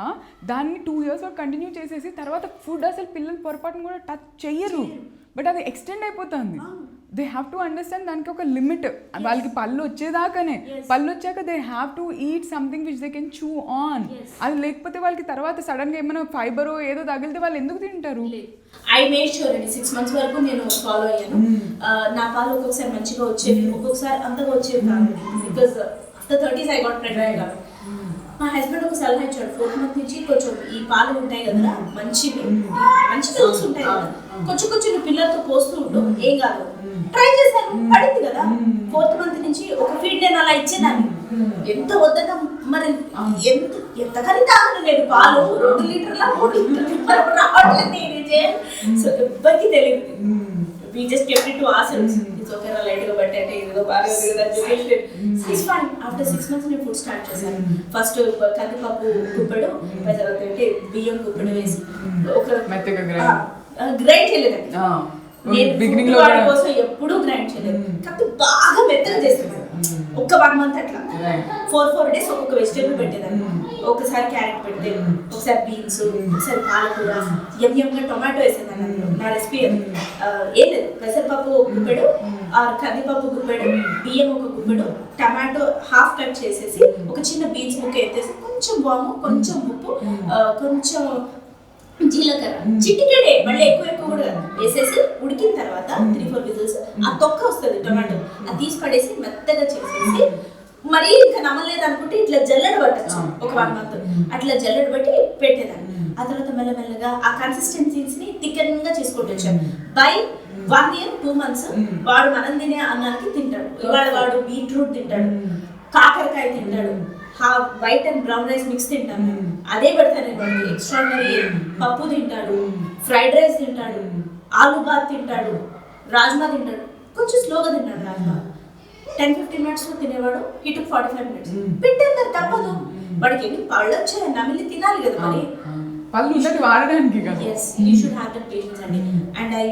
Speaker 1: దాన్ని 2 years వరకు కంటిన్యూ చేసేసి తర్వాత ఫుడ్ అసలు పిల్లలు పొరపాటును కూడా టచ్ చెయ్యరు. బట్ అది ఎక్స్టెండ్ అయిపోతుంది. దే హ్యావ్ టు అండర్స్టాండ్ దానికి ఒక లిమిట్. వాళ్ళకి పళ్ళు వచ్చేదాకానే, పళ్ళు వచ్చాక they have to eat something which they can chew on. అది లేకపోతే వాళ్ళకి తర్వాత సడన్గా ఏమైనా ఫైబర్ ఏదో తగిలితే వాళ్ళు ఎందుకు తింటారు?
Speaker 2: ఐ మేడ్ షూర్ అండి 6 months వరకు నేను ఫాలో అయ్యాను. నా పాలు ఒక్కొక్కసారి మంచిగా వచ్చేవి, ఒక్కొక్కసారి అంతగా వచ్చేవి కాదు. Because after 30s I got pregnant కాబట్టి మా హస్బెండ్ ఒక సలహా ఇచ్చాడు. 4th month నుంచి కొంచెం ఈ పాలు ఉంటాయి కదా మంచి మిల్క్స్ ఉంటాయి కదా, కొంచెం నువ్వు పిల్లలతో పోస్తూ ఉండు, ఏం కాదు. ట్రై చేశాను, పడింది కదా. 4th month నుంచి ఒక ఫీడ్ నేను అలా ఇచ్చేదాన్ని. ఎంత వద్దన్నా మరి ఎంతకని తాగను నేను పాలు, 2 లీటర్ల 3 లీటర్ల రావట్లేదు నేనే. సో ఎవ్వరికి తెలియదు. We just kept it to ourselves. It's okay, na light ga batte ante ido baga da education. It's fine. After 6 months నేను ఫుడ్ స్టార్ట్ చేశాను. ఫస్ట్ కందిపప్పు గుప్పెడు, తర్వాత అంటే బియ్యం గుప్పెడు వేసి ఒక
Speaker 1: మెత్తగా
Speaker 2: గ్రైండ్ చేయలేదండి. నేను బిగినింగ్ లో వాడి కోసం ఎప్పుడూ గ్రైండ్ చేయలేదు, కాబట్టి బాగా మెత్తగా చేస్తాను. ఒక 1 month అట్లా 4 days ఒక్కొక్క వెజిటేబుల్ పెట్టేదాన్ని. ఒకసారి క్యారెట్ పెడితే, ఒకసారి బీన్స్, ఒకసారి పాలకూర, ఎంగా టొమాటో వేసేదాన్ని. నా రెసిపీ ఏం లేదు, పెసరపప్పు ఒక గుప్పెడు, కందిపప్పు గుప్పెడు, బియ్యం ఒక గుప్పెడు, టమాటో హాఫ్ కట్ చేసేసి ఒక చిన్న బీన్స్ ముక్క ఎత్తేసి కొంచెం వాము, కొంచెం ఉప్పు, కొంచెం జీలకర్ర, చిటికెడే, మళ్ళీ ఎక్కువ కూడా వేసేసి ఉడికిన తర్వాత 3-4 విజిల్స్ ఆ తొక్క వస్తుంది టొమాటో, అది తీసి పడేసి మెత్తగా చేసేసి మరి ఇంకా నమ్మలేదు అనుకుంటే ఇట్లా జల్లెడ పట్టచ్చు. ఒక 1 month అట్లా జల్లెడ పట్టి పెట్టేదాన్ని. ఆ తర్వాత మెల్లమెల్లగా ఆ కన్సిస్టెన్సీస్ ని థికెన్ గా చేసుకుంటూ వచ్చాను. బై 1 year 2 months వాడు మనం తినే అన్నానికి తింటాడు. ఇవాళ వాడు బీట్రూట్ తింటాడు, కాకరకాయ తింటాడు, white and brown rice mix తింటాను, అదే పెడతాను వాడికి. ఎక్స్ట్రాడినరీ పప్పు తింటాడు, ఫ్రైడ్ రైస్ తింటాడు, ఆలు బాత్ తింటాడు, రాజ్మా తింటాడు. కొంచెం స్లోగా తింటాడు రాజ్మా. 10-15 minutes లో తినేవాడు, ఇటు 45 minutes పెట్టేంత తప్పదు. వాడికి ఎన్ని పళ్ళు వచ్చాయి, నమిలి తినాలి కదా మరి.
Speaker 1: పళ్ళు వాడడానికి కదా.
Speaker 2: yes, you should have that patience అండి. అండ్ ఐ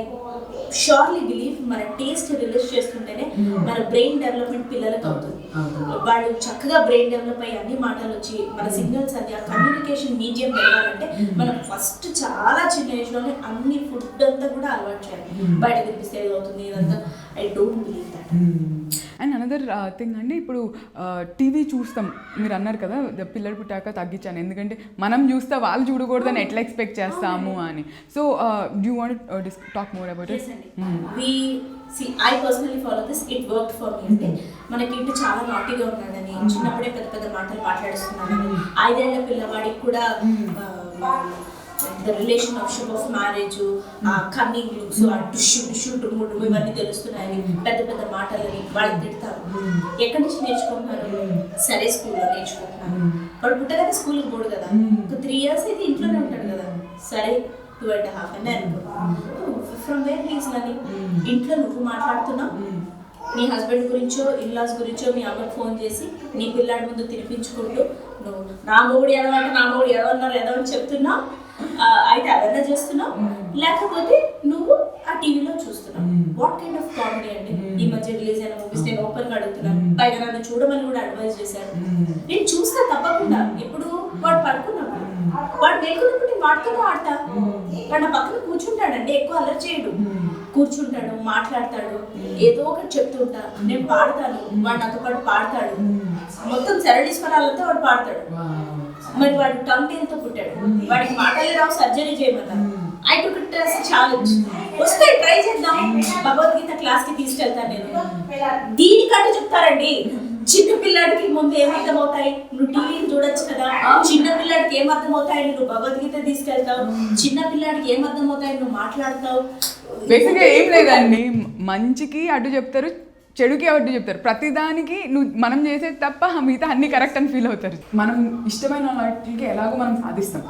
Speaker 2: షూర్లీ బిలీవ్ మన టేస్ట్ రిలీజ్ చేస్తుంటేనే మన బ్రెయిన్ డెవలప్మెంట్ పిల్లలకు అవుతుంది. వాళ్ళు చక్కగా బ్రెయిన్ డెవలప్ అయ్యి అన్ని మాటలు వచ్చి మన సిగ్నల్స్ అది ఆ కమ్యూనికేషన్ మీడియం పెరగాలంటే మనం ఫస్ట్ చాలా చిన్న ఏజ్ లోనే అన్ని ఫుడ్ అంతా కూడా అలవాటు చేయాలి. బయట తినిపిస్తే ఏది అవుతుంది ఇదంతా. I don't believe that.
Speaker 1: And another thing అండి, ఇప్పుడు టీవీ చూస్తాం, మీరు అన్నారు కదా పిల్లలు పుట్టాక తగ్గించాను, ఎందుకంటే మనం చూస్తే వాళ్ళు చూడకూడదని ఎట్లా ఎక్స్పెక్ట్ చేస్తాము అని. So do want talk more about it?
Speaker 2: I personally follow this. It worked for me. అంటే మనకి ఇంటి చాలా నాటిగా ఉన్నాడని, చిన్నప్పుడే పెద్ద పెద్ద మాటలు మాట్లాడుస్తున్నాడని, 5 ఏళ్ల పిల్లవాడికి కూడా the relationship of marriage, cunning looks, డుషు డుమ్ముడు ఇవన్నీ తెలుస్తున్నాయని పెద్ద పెద్ద మాటలని వాళ్ళు తిడతారు. ఎక్కడి నుంచి నేర్చుకుంటున్నారు? సరే స్కూల్లో నేర్చుకుంటున్నారు. వాడు పుట్టగానే స్కూల్కి పోడు కదా, ఒక 3 years అయితే ఇంట్లోనే ఉంటాడు కదా. సరే 2.5 అని అనుకో. From where he is learning? ఇంట్లో నువ్వు మాట్లాడుతున్నావు, నీ హస్బెండ్ గురించో ఇన్లాస్ గురించో మీ అమ్మకి ఫోన్ చేసి నీ పిల్లాడి ముందు తినిపించుకుంటూ నువ్వు నా మొగుడు ఎదవంటే నా మొగుడు ఎదవన్నారు ఎదవని చెప్తున్నావు. అయితే అదన్నా చేస్తున్నావు, లేకపోతే నువ్వు ఆ టీవీలో చూస్తున్నావు. వాట్ కైండ్ ఆఫ్ కామెడీ అండి? ఈ మధ్య రిలీజ్ అయిన మూవీస్ నేను ఓపెన్గా అడుగుతున్నాను, పైగా నన్ను చూడమని కూడా అడ్వైజ్ చేశారు. నేను చూస్తా తప్పకుండా. ఇప్పుడు వాడు పడుకున్నాడు, వాడు మేలుకున్నప్పుడు నేను వాడుతూనే ఆడతా. వాడు నా పక్కన కూర్చుంటాడండి, ఎక్కువ అల్లరి చేయడు, కూర్చుంటాడు, మాట్లాడతాడు, ఏదో ఒకటి చెప్తుంటా, నేను పాడతాను, వాడు నాతో పాటు పాడతాడు, మొత్తం సరళి స్వరాలతో వాడు పాడతాడు. మరి వాడు టంగ్ టెయిల్తో పుట్టాడు, వాడికి మాటలే రావు, సర్జరీ చేయమన్నారు. I took it as a challenge. వస్తే ట్రై చేద్దాం, భగవద్గీత క్లాస్ కి తీసుకెళ్తాను నేను. దీనికంటే చెప్తారండి, చిన్న పిల్లాడికి ముందు ఏమర్థం అవుతాయి, నువ్వు టీవీని చూడొచ్చు కదా, చిన్న పిల్లాడికి ఏమర్థం అవుతాయి, నువ్వు భగవద్గీత తీసుకెళ్తావు, చిన్న పిల్లాడికి ఏమర్థం అవుతాయి, నువ్వు మాట్లాడతావు.
Speaker 1: బేసిక్గా ఏం లేదండి, మంచికి అడ్డు చెప్తారు, చెడుకి అడ్డు చెప్తారు. ప్రతిదానికి మనం చేసేది తప్ప మిగతా అన్ని కరెక్ట్ అని ఫీల్ అవుతారు. మనం ఇష్టమైన వాటికి ఎలాగో మనం సాధిస్తాం.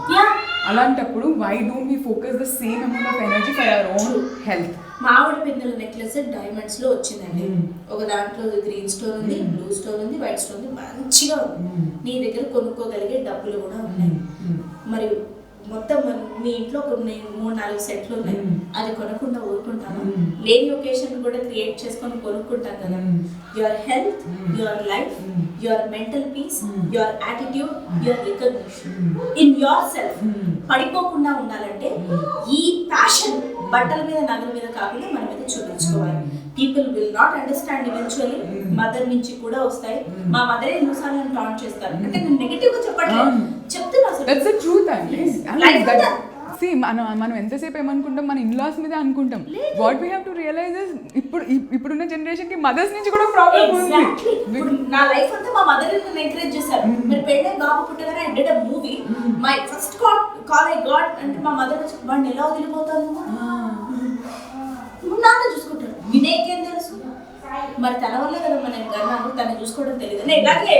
Speaker 1: అలాంటప్పుడు why don't we focus the same amount of energy for our own health.
Speaker 2: మామిడి పిందెల నెక్లెస్ డైమండ్స్ లో వచ్చిందండి. ఒక దాంట్లో గ్రీన్ స్టోన్ ఉంది, బ్లూ స్టోన్ ఉంది, వైట్ స్టోన్ ఉంది, మంచిగా ఉంది. నీ దగ్గర కొనుక్కోగలిగే డబ్బులు కూడా ఉన్నాయి. మరి మొత్తం మీ ఇంట్లో కొన్ని 3-4 సెట్లు ఉన్నాయి, అది కొనకుండా ఊరుకుంటాను. లేని ఒకేషన్ కూడా క్రియేట్ చేసుకొని కొనుక్కుంటాం కదా. Your health, your life, your mental peace, your attitude, your recognition in your self పడిపోకుండా ఉండాలంటే ఈ ప్యాషన్ బట్టల మీద, నగల మీద కాకుండా మన మీద చూపించుకోవాలి. People will not understand eventually. Mother నుంచి కూడా వస్తాయి. మా మదర్ ఎన్నోసార్లు నన్ను టాంట్ చేస్తారు, అంటే నేను నెగటివ్ గా చెప్పట్లేదు, చెప్తున్నా అసలు.
Speaker 1: దట్స్ ద ట్రూత్ అండి. మనం ఎంతసేపు ఏమనుకుంటాం, మన ఇన్లాస్ మీద అనుకుంటాం. What we have to realise is ఇప్పుడున్న జనరేషన్ కి మదర్స్ నుంచి కూడా ప్రాబ్లం ఉంది.
Speaker 2: నా లైఫ్ అంతా మా మదర్ నన్ను ఎంకరేజ్ చేశారు. మరి పెళ్ళై బాబు పుట్టగానే I did a movie, my first call I got అంటే మా మదర్ వాడిని ఎలా వదిలిపోతాను, నాన్న చూసుకుంటాడు, వినేకేం తెలుసు. మరి తన వల్ల కదా మనం కన్నాను, తను చూసుకోవడం తెలియదు. నేను ఇలాగే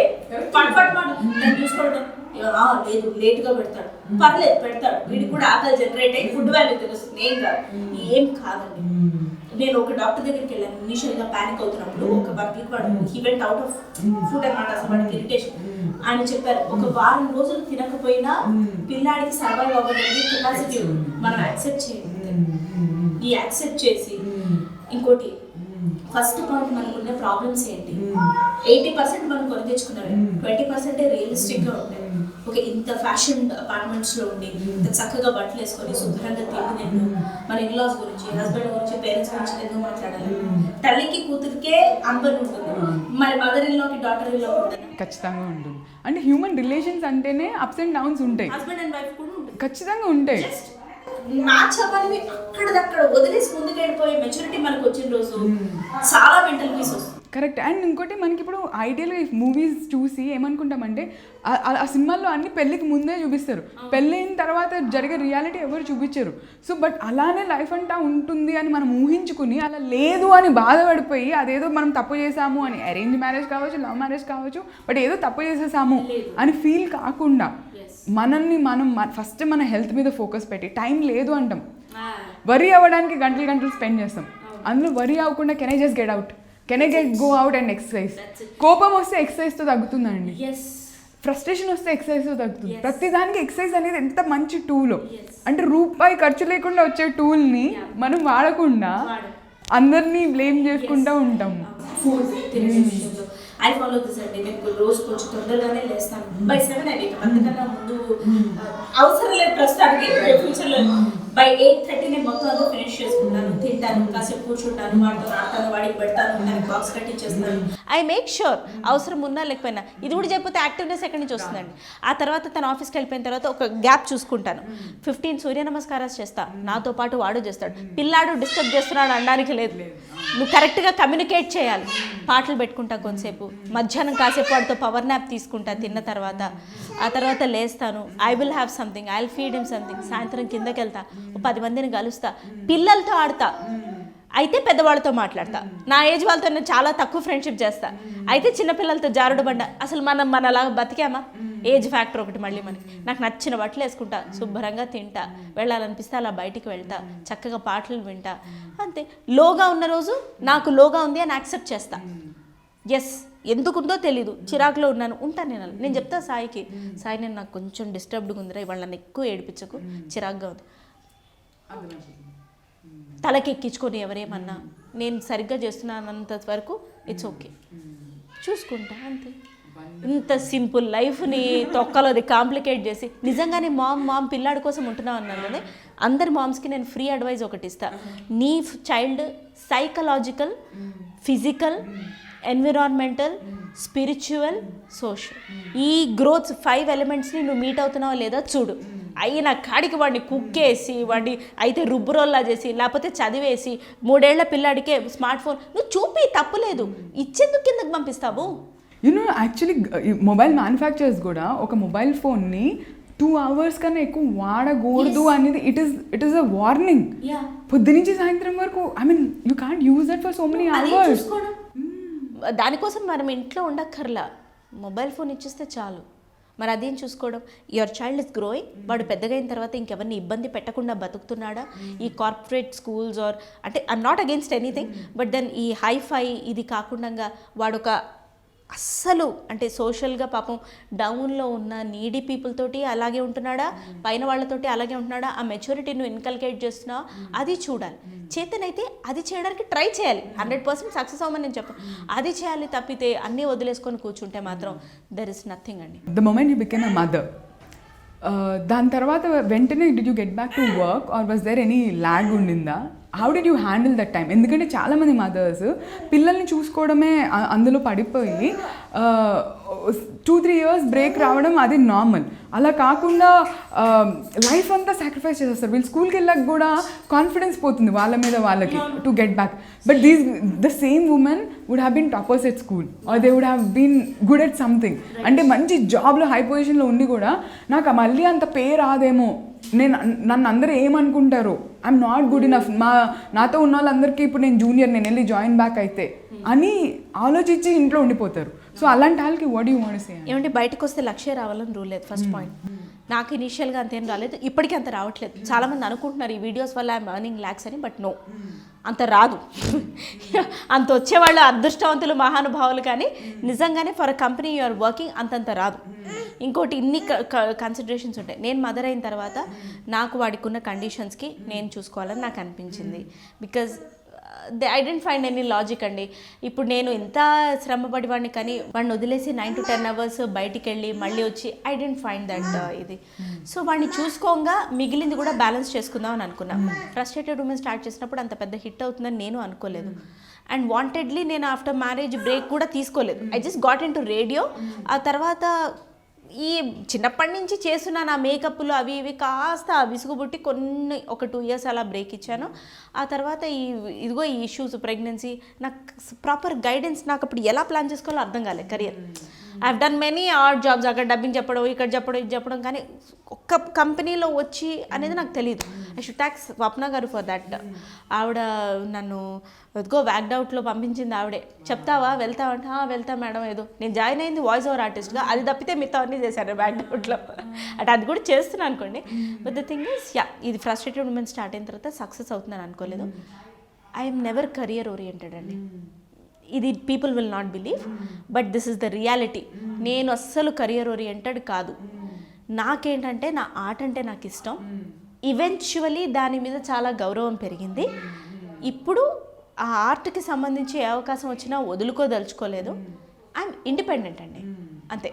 Speaker 2: పట్ తను చూసుకోవడం లేదు, లేట్ గా పెడతాడు, పర్లేదు పెడతాడు, వీడికి కూడా ఆకలి జనరేట్ అయ్యి ఫుడ్ వాల్యూ తెలుస్తుంది. ఏం కాదండి. నేను ఒక డాక్టర్ దగ్గరికి వెళ్ళాను, ఇనిషియల్ గా పానిక్ అవుతున్నప్పుడు. ఒక 1 వీక్ వాడు he went out of food అన్నమాట, అసలు వాడికి ఇరిటేషన్. ఆయన చెప్పారు, ఒక 1 వారం రోజులు తినకపోయినా పిల్లాడికి సర్వైవ్ అవ్వడానికి కెపాసిటీ మనం యాక్సెప్ట్ చేయాలి. ఈ యాక్సెప్ట్ చేసి ఇంకోటి ఫస్ట్ పాయింట్, మనకున్న ప్రాబ్లమ్స్ ఏంటి, 80% మనం కొని తెచ్చుకున్నవి, 20% రియలిస్టిక్ గా ఉంటాయి. ఓకే, ఇంత ఫ్యాషన్ అపార్ట్మెంట్స్ లో ఉండి ఇంత చక్కగా బట్టలు వేసుకొని శుభ్రంగా తిండి, మన ఇన్లాస్ గురించి, హస్బెండ్ గురించి, పేరెంట్స్ గురించి ఎందుకు మాట్లాడాలి. తల్లికి కూతురికే అంబర్ ఉంటుంది, మరి మదర్ ఇన్ లోకి డాటర్ ఇన్ లో ఉంటుంది,
Speaker 1: ఖచ్చితంగా ఉంటుంది. అంటే హ్యూమన్ రిలేషన్స్ అంటేనే అప్స్ అండ్ డౌన్స్ ఉంటాయి,
Speaker 2: హస్బెండ్ అండ్ వైఫ్ కూడా ఉంటుంది,
Speaker 1: ఖచ్చితంగా ఉంటాయి.
Speaker 2: మ్యాచ్ అవ్వాలి, అక్కడదక్కడ వదిలేసి ముందుకు వెళ్ళిపోయే మెచ్యూరిటీ మనకు వచ్చిన రోజు చాలా మెంటల్ పీస్ వస్తుంది.
Speaker 1: కరెక్ట్. అండ్ ఇంకోటి, మనకి ఇప్పుడు ఐడియల్గా మూవీస్ చూసి ఏమనుకుంటామంటే ఆ సినిమాల్లో అన్ని పెళ్ళికి ముందే చూపిస్తారు, పెళ్ళైన తర్వాత జరిగే రియాలిటీ ఎవరు చూపించరు. సో బట్ అలానే లైఫ్ అంతా ఉంటుంది అని మనం ఊహించుకుని అలా లేదు అని బాధపడిపోయి అదేదో మనం తప్పు చేసాము అని, అరేంజ్ మ్యారేజ్ కావచ్చు, లవ్ మ్యారేజ్ కావచ్చు, బట్ ఏదో తప్పు చేసేసాము అని ఫీల్ కాకుండా మనం ఫస్ట్ మన హెల్త్ మీద ఫోకస్ పెట్టి, టైం లేదు అంటాం, వరీ అవ్వడానికి గంటలు స్పెండ్ చేస్తాం. అందులో వరీ అవ్వకుండా can I just get out, can I go out and exercise. కోపం వస్తే ఎక్సర్సైజ్తో తగ్గుతుందండి, ఫ్రస్ట్రేషన్ వస్తే ఎక్సర్సైజ్తో తగ్గుతుంది. ప్రతిదానికి ఎక్సర్సైజ్ అనేది ఎంత మంచి టూల్. అంటే రూపాయి ఖర్చు లేకుండా వచ్చే టూల్ని మనం వాడకుండా అందరినీ బ్లేమ్ చేసుకుంటూ ఉంటాము.
Speaker 2: ఐ ఫాలో దిస్ అండి. నేను రోజు కొంచెం తొందరగానే లేస్తాను, బై 7 అయ్యి, అంతకన్నా ముందు అవసరం లేదు ప్రస్తుతానికి. ఫ్యూచర్లో బై 8:30 నేను మొత్తం అంతా ఫినిష్ చేసుకుంటాను, తింటాను, కాసేపు కూర్చుంటాను, వాడితో ఆడతాను, వాడికి పెడతాను, దానికి బాక్స్ కట్టించేస్తాను. ఐ మేక్ షూర్ అవసరం ఉన్నా లేకపోయినా. ఇది కూడా చెప్పితే యాక్టివ్నెస్ ఎక్కడి నుంచి వస్తుందండి. ఆ తర్వాత తన ఆఫీస్కి వెళ్ళిపోయిన తర్వాత ఒక గ్యాప్ చూసుకుంటాను, 15 సూర్య నమస్కారాలు చేస్తా, నాతో పాటు వాడు చేస్తాడు. పిల్లాడు డిస్టర్బ్ చేస్తున్నాడు అనడానికి లేదు, నువ్వు కరెక్ట్గా కమ్యూనికేట్ చేయాలి. పాటలు పెట్టుకుంటా కొంతసేపు, మధ్యాహ్నం కాసేపు వాడితో పవర్ న్యాప్ తీసుకుంటా తిన్న తర్వాత. ఆ తర్వాత లేస్తాను, I will have something, I will feed him something. సాయంత్రం కిందకి వెళ్తా, 10 మందిని కలుస్తా, పిల్లలతో ఆడతా, అయితే పెద్దవాళ్ళతో మాట్లాడతా. నా ఏజ్ వాళ్ళతో నేను చాలా తక్కువ ఫ్రెండ్షిప్ చేస్తా, అయితే చిన్నపిల్లలతో జారుడు బండ. అసలు మనం అలాగా బతికామా? ఏజ్ ఫ్యాక్టర్ ఒకటి మళ్ళీ మనకి. నాకు నచ్చిన బట్టలు వేసుకుంటా, శుభ్రంగా తింటా, వెళ్ళాలనిపిస్తే అలా బయటికి వెళ్తా, చక్కగా పాటలు వింటా, అంతే. లోగా ఉన్న రోజు నాకు లోగా ఉంది అని యాక్సెప్ట్ చేస్తా. ఎస్, ఎందుకుందో తెలీదు, చిరాకులో ఉంటాను నేను చెప్తా సాయికి, సాయి నేను నాకు కొంచెం డిస్టర్బ్డ్గా ఉందిరా, ఇవాళ నన్ను ఎక్కువ ఏడిపించకు, చిరాకుగా ఉంది. తలకెక్కించుకొని ఎవరేమన్నా, నేను సరిగ్గా చేస్తున్నానంత వరకు ఇట్స్ ఓకే, చూసుకుంటా, అంతే.
Speaker 3: ఇంత సింపుల్ లైఫ్ని తొక్కలోది కాంప్లికేట్ చేసి నిజంగానే మామ్ పిల్లాడి కోసం ఉంటున్నావు అన్నాను కానీ అందరి మామ్స్కి నేను ఫ్రీ అడ్వైజ్ ఒకటి ఇస్తా. నీ child psychological, physical, environmental, spiritual, social ఈ గ్రోత్స్ 5 ఎలిమెంట్స్ని నువ్వు మీట్ అవుతున్నావా లేదా చూడు. అయిన కాడికి వాడిని కుక్కేసి వాడిని అయితే రుబ్బురోల్లా చేసి లేకపోతే చదివేసి 3 ఏళ్ల పిల్లాడికే స్మార్ట్ ఫోన్ నువ్వు చూపి తప్పులేదు, ఇచ్చేందుకు కిందకి పంపిస్తావు.
Speaker 1: యాక్చువల్లీ మొబైల్ మ్యానుఫ్యాక్చరర్స్ కూడా ఒక మొబైల్ ఫోన్ని 2 hours కన్నా ఎక్కువ వాడకూడదు అనేది ఇట్ ఈస్ అ వార్నింగ్. పొద్దునుంచి సాయంత్రం వరకు you can't use that for so many hours.
Speaker 3: దానికోసం మనం ఇంట్లో ఉండక్కర్లా, మొబైల్ ఫోన్ ఇచ్చేస్తే చాలు. మరి అదేం చూసుకోవడం? యువర్ చైల్డ్ ఇస్ గ్రోయింగ్, వాడు పెద్దగా అయిన తర్వాత ఇంకెవరిని ఇబ్బంది పెట్టకుండా బతుకుతున్నాడా? ఈ కార్పొరేట్ స్కూల్స్ ఆర్ అంటే I'm not against anything, but then ఈ హైఫై ఇది కాకుండా వాడొక అస్సలు అంటే సోషల్గా పాపం డౌన్లో ఉన్న నీడీ పీపుల్ తోటి అలాగే ఉంటున్నాడా, పైన వాళ్ళతోటి అలాగే ఉంటున్నాడా, ఆ మెచ్యూరిటీ నువ్వు ఇన్కల్కేట్ చేస్తున్నావు అది చూడాలి. చేతనైతే అది చేయడానికి ట్రై చేయాలి. 100% సక్సెస్ అవ్వమని నేను చెప్పను, అది చేయాలి. తప్పితే అన్నీ వదిలేసుకొని కూర్చుంటే మాత్రం దెర్ ఇస్ నథింగ్ అండి.
Speaker 1: The moment you became a mother, దాని తర్వాత వెంటనే did you get back to work or was there any lag ఉండిందా? How did you handle that time? ఎందుకంటే చాలామంది మదర్స్ పిల్లల్ని చూసుకోవడమే అందులో పడిపోయి 2-3 years బ్రేక్ రావడం అది నార్మల్. అలా కాకుండా లైఫ్ అంతా సాక్రిఫైస్ చేసేస్తారు. వీళ్ళు స్కూల్కి వెళ్ళాక కూడా కాన్ఫిడెన్స్ పోతుంది వాళ్ళ మీద వాళ్ళకి to get back. But the same women would have been toppers at school or they would have been good at something. అంటే మంచి జాబ్లో హై పొజిషన్లో ఉండి కూడా నాకు మళ్ళీ అంత పే రాదేమో, నన్ను అందరూ ఏమనుకుంటారు, ఐఎమ్ నాట్ గుడ్ ఇనఫ్, నాతో ఉన్న వాళ్ళందరికీ ఇప్పుడు నేను జూనియర్, నేను వెళ్ళి జాయిన్ బ్యాక్ అయితే అని ఆలోచించి ఇంట్లో ఉండిపోతారు. సో అలాంటి వాళ్ళకి what you want to say?
Speaker 3: ఏమంటే బయటకు వస్తే 1,00,000 రావాలని రూల్ లేదు. ఫస్ట్ పాయింట్, నాకు ఇనీషియల్గా అంతేం రాలేదు, ఇప్పటికీ అంత రావట్లేదు. చాలామంది అనుకుంటున్నారు ఈ వీడియోస్ వల్ల ఐఎమ్ ఎర్నింగ్ lakhs అని, బట్ నో, అంత రాదు. అంత వచ్చేవాళ్ళు అదృష్టవంతులు మహానుభావులు, కానీ నిజంగానే for a company you are working అంతంత రాదు. ఇంకోటి ఇన్ని కన్సిడరేషన్స్ ఉంటాయి. నేను మదర్ అయిన తర్వాత నాకు వాడికి ఉన్న కండిషన్స్కి నేను చూసుకోవాలని నాకు అనిపించింది. Because I didn't find any logic అండి. ఇప్పుడు నేను ఎంత శ్రమపడి వాడిని కానీ వాడిని వదిలేసి 9 to 10 hours బయటికి వెళ్ళి మళ్ళీ వచ్చి ఐ డెంట్ ఫైండ్ దట్ ఇది. సో వాడిని చూసుకోగా మిగిలింది కూడా బ్యాలెన్స్ చేసుకుందాం అని అనుకున్నా. ఫ్రస్ట్రేటెడ్ ఉమెన్ స్టార్ట్ చేసినప్పుడు అంత పెద్ద హిట్ అవుతుందని నేను అనుకోలేదు. అండ్ వాంటెడ్లీ నేను ఆఫ్టర్ మ్యారేజ్ బ్రేక్ కూడా తీసుకోలేదు. I just got in to radio. ఆ తర్వాత ఈ చిన్నప్పటి నుంచి చేస్తున్న నా మేకప్లు అవి ఇవి కాస్త విసుగుబుట్టి ఒక 2 years అలా బ్రేక్ ఇచ్చాను. ఆ తర్వాత ఇదిగో ఈ ఇష్యూస్, ప్రెగ్నెన్సీ, నాకు ప్రాపర్ గైడెన్స్, నాకు అప్పుడు ఎలా ప్లాన్ చేసుకోవాలో అర్థం కాలేదు. Career I have done many art jobs, అక్కడ డబ్బింగ్ చెప్పడం, ఇక్కడ చెప్పడం, ఇది చెప్పడం, కానీ ఒక్క కంపెనీలో వచ్చి అనేది నాకు తెలియదు. ఐ షుడ్ థ్యాంక్స్ స్వప్న గారు ఫర్ దట్. ఆవిడ నన్ను ఎదుగో వ్యాక్డ్ అవుట్లో పంపించింది ఆవిడే. చెప్తావా, వెళ్తావా అంటే వెళ్తా మేడం. ఏదో నేను జాయిన్ అయింది వాయిస్ ఓవర్ ఆర్టిస్ట్గా, అది తప్పితే మిగతా అన్నీ చేశాను వ్యాక్డ్ అవుట్లో. అంటే అది కూడా చేస్తున్నాను అనుకోండి. బట్ ద థింగ్ ఇస్ ఇది ఫ్రస్ట్రేటెడ్ ఉమెన్ స్టార్ట్ అయిన తర్వాత సక్సెస్ అవుతుందని అనుకోలేదు. ఐఎమ్ నెవర్ కెరియర్ ఓరియంటెడ్ అండి. ఇది people will not believe, but this is the reality. నేను అస్సలు కెరియర్ ఓరియంటెడ్ కాదు. నాకేంటంటే నా ఆర్ట్ అంటే నాకు ఇష్టం. ఈవెన్చువలీ దాని మీద చాలా గౌరవం పెరిగింది. ఇప్పుడు ఆ ఆర్ట్కి సంబంధించి ఏ అవకాశం వచ్చినా వదులుకోదలుచుకోలేదు. ఐఎమ్ ఇండిపెండెంట్ అండి, అంతే.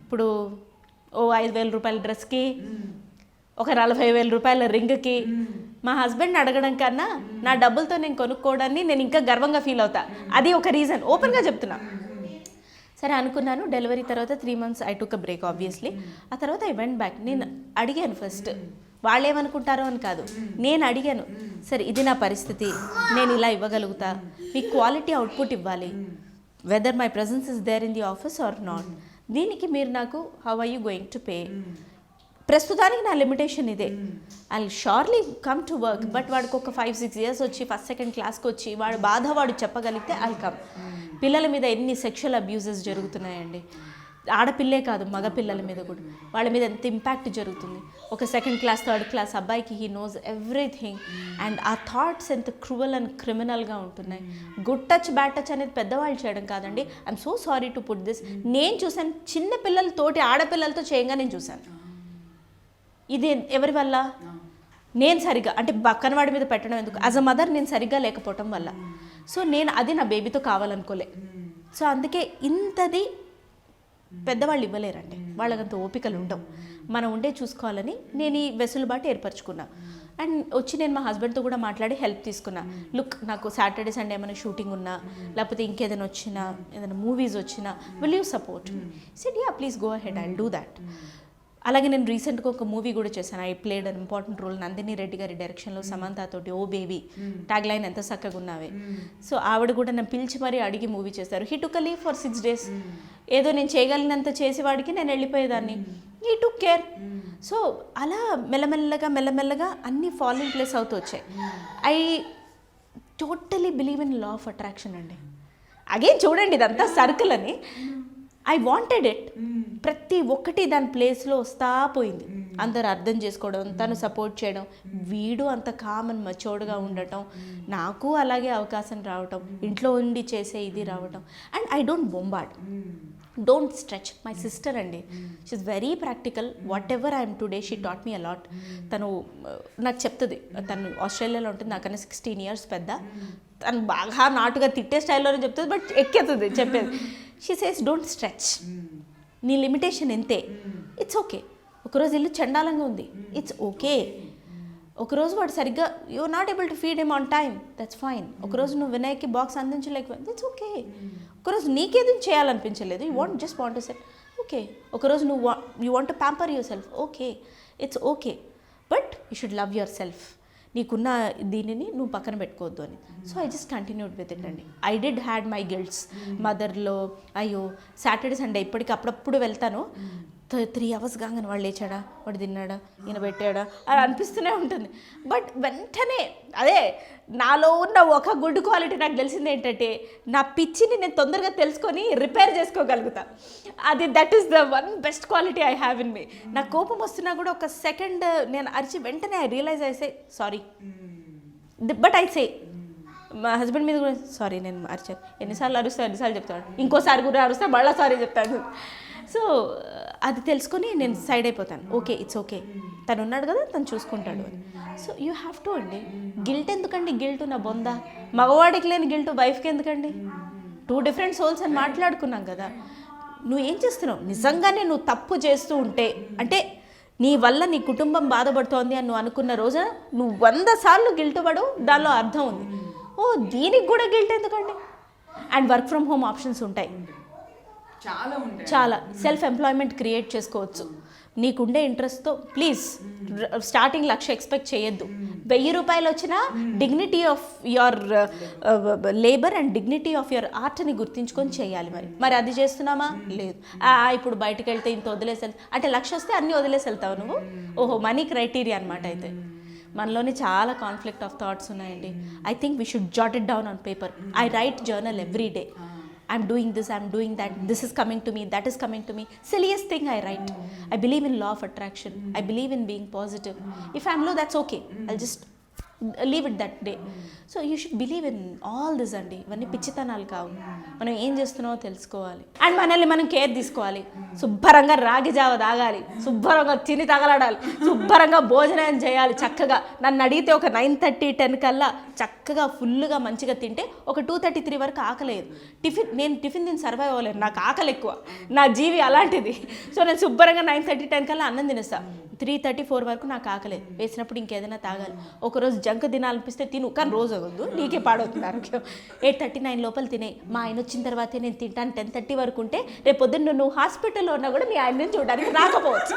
Speaker 3: ఇప్పుడు 5,000 రూపాయల డ్రెస్కి, ఒక 40,000 రూపాయల రింగ్కి మా హస్బెండ్ అడగడం కన్నా నా డబ్బులతో నేను కొనుక్కోవడాన్ని నేను ఇంకా గర్వంగా ఫీల్ అవుతా. అది ఒక రీజన్, ఓపెన్గా చెప్తున్నా. సరే అనుకున్నాను. డెలివరీ తర్వాత 3 months I took a break obviously. ఆ తర్వాత ఐ వెంట్ బ్యాక్. నేను అడిగాను ఫస్ట్, వాళ్ళు ఏమనుకుంటారో అని కాదు, నేను అడిగాను, సరే ఇది నా పరిస్థితి, నేను ఇలా ఇవ్వగలుగుతా, మీకు క్వాలిటీ అవుట్పుట్ ఇవ్వాలి, whether my presence is there in the office or not, దీనికి మీరు నాకు how are you going to pay. ప్రస్తుతానికి నా లిమిటేషన్ ఇదే. I surely come to work, but వాడికి ఒక 5-6 years వచ్చి 1st, 2nd క్లాస్కి వచ్చి వాడు బాధ వాడు చెప్పగలిగితే ఐ కమ్. పిల్లల మీద ఎన్ని సెక్షువల్ అబ్యూజెస్ జరుగుతున్నాయండి, ఆడపిల్లే కాదు మగపిల్లల మీద కూడా, వాళ్ళ మీద ఎంత ఇంపాక్ట్ జరుగుతుంది. ఒక 2nd class 3rd class అబ్బాయికి హీ నోస్ ఎవ్రీథింగ్. అండ్ ఆ థాట్స్ ఎంత క్రూవల్ అండ్ క్రిమినల్గా ఉంటున్నాయి. గుడ్ టచ్ బ్యాడ్ టచ్ అనేది పెద్దవాళ్ళు చేయడం కాదండి. I'm so sorry to put this. నేను చూసాను, చిన్న పిల్లలతోటి ఆడపిల్లలతో చేయంగా నేను చూశాను. ఇది ఎవరి వల్ల? నేను సరిగ్గా అంటే పక్కన వాడి మీద పెట్టడం ఎందుకు, యాజ్ అ మదర్ నేను సరిగ్గా లేకపోవటం వల్ల. సో నేను అది నా బేబీతో కావాలనుకోలే. సో అందుకే ఇంతది పెద్దవాళ్ళు ఇవ్వలేరండి, వాళ్ళకంత ఓపికలు ఉండవు. మనం ఉండే చూసుకోవాలని నేను ఈ వెసులుబాటు ఏర్పరచుకున్నా. అండ్ వచ్చి నేను మా హస్బెండ్తో కూడా మాట్లాడి హెల్ప్ తీసుకున్నా. లుక్, నాకు సాటర్డే సండే ఏమైనా షూటింగ్ ఉన్నా, లేకపోతే ఇంకేదైనా వచ్చినా, ఏదైనా మూవీస్ వచ్చినా, will you support? Said ya please go ahead, I will do that. అలాగే నేను రీసెంట్గా ఒక మూవీ కూడా చేశాను. I played an important role Nandini Reddy గారి డైరెక్షన్లో సమంతతోటి, ఓ బేబీ, ట్యాగ్ లైన్ ఎంత చక్కగా ఉన్నావే. సో ఆవిడ కూడా నన్ను పిలిచి మరీ అడిగి మూవీ చేస్తారు. He took a leave for 6 days. ఏదో నేను చేయగలిగినంత చేసేవాడికి నేను వెళ్ళిపోయేదాన్ని. He took care. సో అలా మెల్లమెల్లగా అన్నీ ఫాల్ ఇన్ ప్లేస్ అవుతూ వచ్చాయి. I totally believe in law of attraction అండి. అగైన్ చూడండి, ఇదంతా సర్కిల్ అని. I wanted it. ప్రతి ఒక్కటి దాని ప్లేస్లో వస్తా పోయింది. అందరు అర్థం చేసుకోవడం, తను సపోర్ట్ చేయడం, వీడు అంత కామన్ మచోడ్గా ఉండటం, నాకు అలాగే అవకాశం రావటం, ఇంట్లో ఉండి చేసే ఇది రావటం. And I don't bombard, don't stretch. My sister అండి, she's very practical. Whatever I'm today, she taught me a lot. తను నాకు చెప్తుంది, తను ఆస్ట్రేలియాలో ఉంటుంది, నాకన్నా 16 years పెద్ద. తను బాగా నాటుగా తిట్టే స్టైల్లోనే చెప్తుంది, బట్ ఎక్కేస్తుంది చెప్పేది. షీ సేస్ డోంట్ స్ట్రెచ్, నీ లిమిటేషన్ ఎంతే, ఇట్స్ ఓకే. ఒకరోజు ఇల్లు చండాలంగా ఉంది, ఇట్స్ ఓకే. ఒకరోజు వాడు సరిగ్గా you not able to feed him on time, that's fine. ఒకరోజు నువ్వు వినాయక్కి బాక్స్ అందించలేకపోయింది, ఇట్స్ ఓకే. ఒకరోజు నీకేది చేయాలనిపించలేదు, you just want to set, okay. ఒకరోజు నువ్వు you want to pamper yourself, okay, it's okay. But you should love yourself. నీకున్న దీనిని నువ్వు పక్కన పెట్టుకోవద్దు అని. So I just continued with it అండి. I did had my guilts. మదర్లో అయ్యో సాటర్డే సండే ఇప్పటికి అప్పుడప్పుడు వెళ్తాను, 3 hours కాగానే వాడు లేచాడా, వాడు తిన్నాడా, ఈయన పెట్టాడా అని అనిపిస్తూనే ఉంటుంది. బట్ వెంటనే అదే నాలో ఉన్న ఒక గుడ్ క్వాలిటీ నాకు తెలిసింది ఏంటంటే, నా పిచ్చిని నేను తొందరగా తెలుసుకొని రిపేర్ చేసుకోగలుగుతా. అది that is the one best quality I have in me. నాకు కోపం వస్తున్నా కూడా ఒక సెకండ్ నేను అరిచి వెంటనే I realise I say sorry, but I say మా హస్బెండ్ మీద కూడా సారీ, నేను అరిచాను, ఎన్నిసార్లు చెప్తాను, ఇంకోసారి కూడా అరుస్తా మళ్ళీ సారీ చెప్తాను. సో అది తెలుసుకొని నేను సైడ్ అయిపోతాను. ఓకే, ఇట్స్ ఓకే, తను ఉన్నాడు కదా, తను చూసుకుంటాడు అని. సో యూ హ్యావ్ టు అండి. గిల్ట్ ఎందుకండి? గిల్ట్ నా బొంద. మగవాడికి లేని గిల్ట్ వైఫ్కి ఎందుకండి? 2 different souls అని మాట్లాడుకున్నాం కదా. నువ్వు ఏం చేస్తున్నావు? నిజంగానే నువ్వు తప్పు చేస్తూ ఉంటే, అంటే నీ వల్ల నీ కుటుంబం బాధపడుతోంది అని నువ్వు అనుకున్న రోజున నువ్వు 100 సార్లు గిల్ట్ పడు, దానిలో అర్థం ఉంది. ఓ దీనికి కూడా గిల్ట్ ఎందుకండి? And work from home options ఉంటాయి, చాలా సెల్ఫ్ ఎంప్లాయ్మెంట్ క్రియేట్ చేసుకోవచ్చు. నీకుండే ఇంట్రెస్ట్తో ప్లీజ్ స్టార్టింగ్ 1,00,000 ఎక్స్పెక్ట్ చేయొద్దు. 1000 రూపాయలు వచ్చినా dignity of your labour and dignity of your ఆర్ట్ని గుర్తించుకొని చేయాలి. మరి అది చేస్తున్నామా? లేదు. ఇప్పుడు బయటకు వెళ్తే ఇంత వదిలేసి అంటే 1,00,000 వస్తే అన్నీ వదిలేసి వెళ్తావు నువ్వు. ఓహో, మనీ క్రైటీరియా అనమాట. అయితే మనలోనే చాలా కాన్ఫ్లిక్ట్ ఆఫ్ థాట్స్ ఉన్నాయండి. I think we should jot it down on paper. I write journal every day. I'm doing this, I'm doing that, this is coming to me, that is coming to me. Silliest thing I write. I believe in law of attraction. I believe in being positive. If I'm low, that's okay. I'll just leave it that day. So you should believe in all this అండి. ఇవన్నీ పిచ్చితనాలు కావు. మనం ఏం చేస్తున్నామో తెలుసుకోవాలి. అండ్ మనల్ని మనం కేర్ తీసుకోవాలి. శుభ్రంగా రాగి జావ తాగాలి, శుభ్రంగా తిని తగలడాలి, శుభ్రంగా భోజనం చేయాలి చక్కగా. నన్ను అడిగితే ఒక 9:30, 10 కల్లా చక్కగా ఫుల్గా మంచిగా తింటే ఒక 2:33 వరకు ఆకలేదు. నేను టిఫిన్ తిని సర్వైవ్ అవ్వలేను, నాకు ఆకలి ఎక్కువ, నా జీవి అలాంటిది. సో నేను శుభ్రంగా 9:30, 10 కల్లా అన్నం తినేస్తాను. 3:34 వరకు నాకు ఆకలేదు, వేసినప్పుడు ఇంకేదైనా తాగాలి. ఒకరోజు జంక్ తినాలనిపిస్తే తిను, కానీ రోజు అవ్వద్దు, నీకే పాడవుతుంది ఆరోగ్యం. 8:39 లోపల తినే. మా ఆయన వచ్చిన తర్వాతే నేను తింటాను. 10:30 వరకు ఉంటే రేపు పొద్దున్న నువ్వు హాస్పిటల్లో ఉన్నా కూడా మీ ఆయన్ని చూడడానికి రాకపోవచ్చు.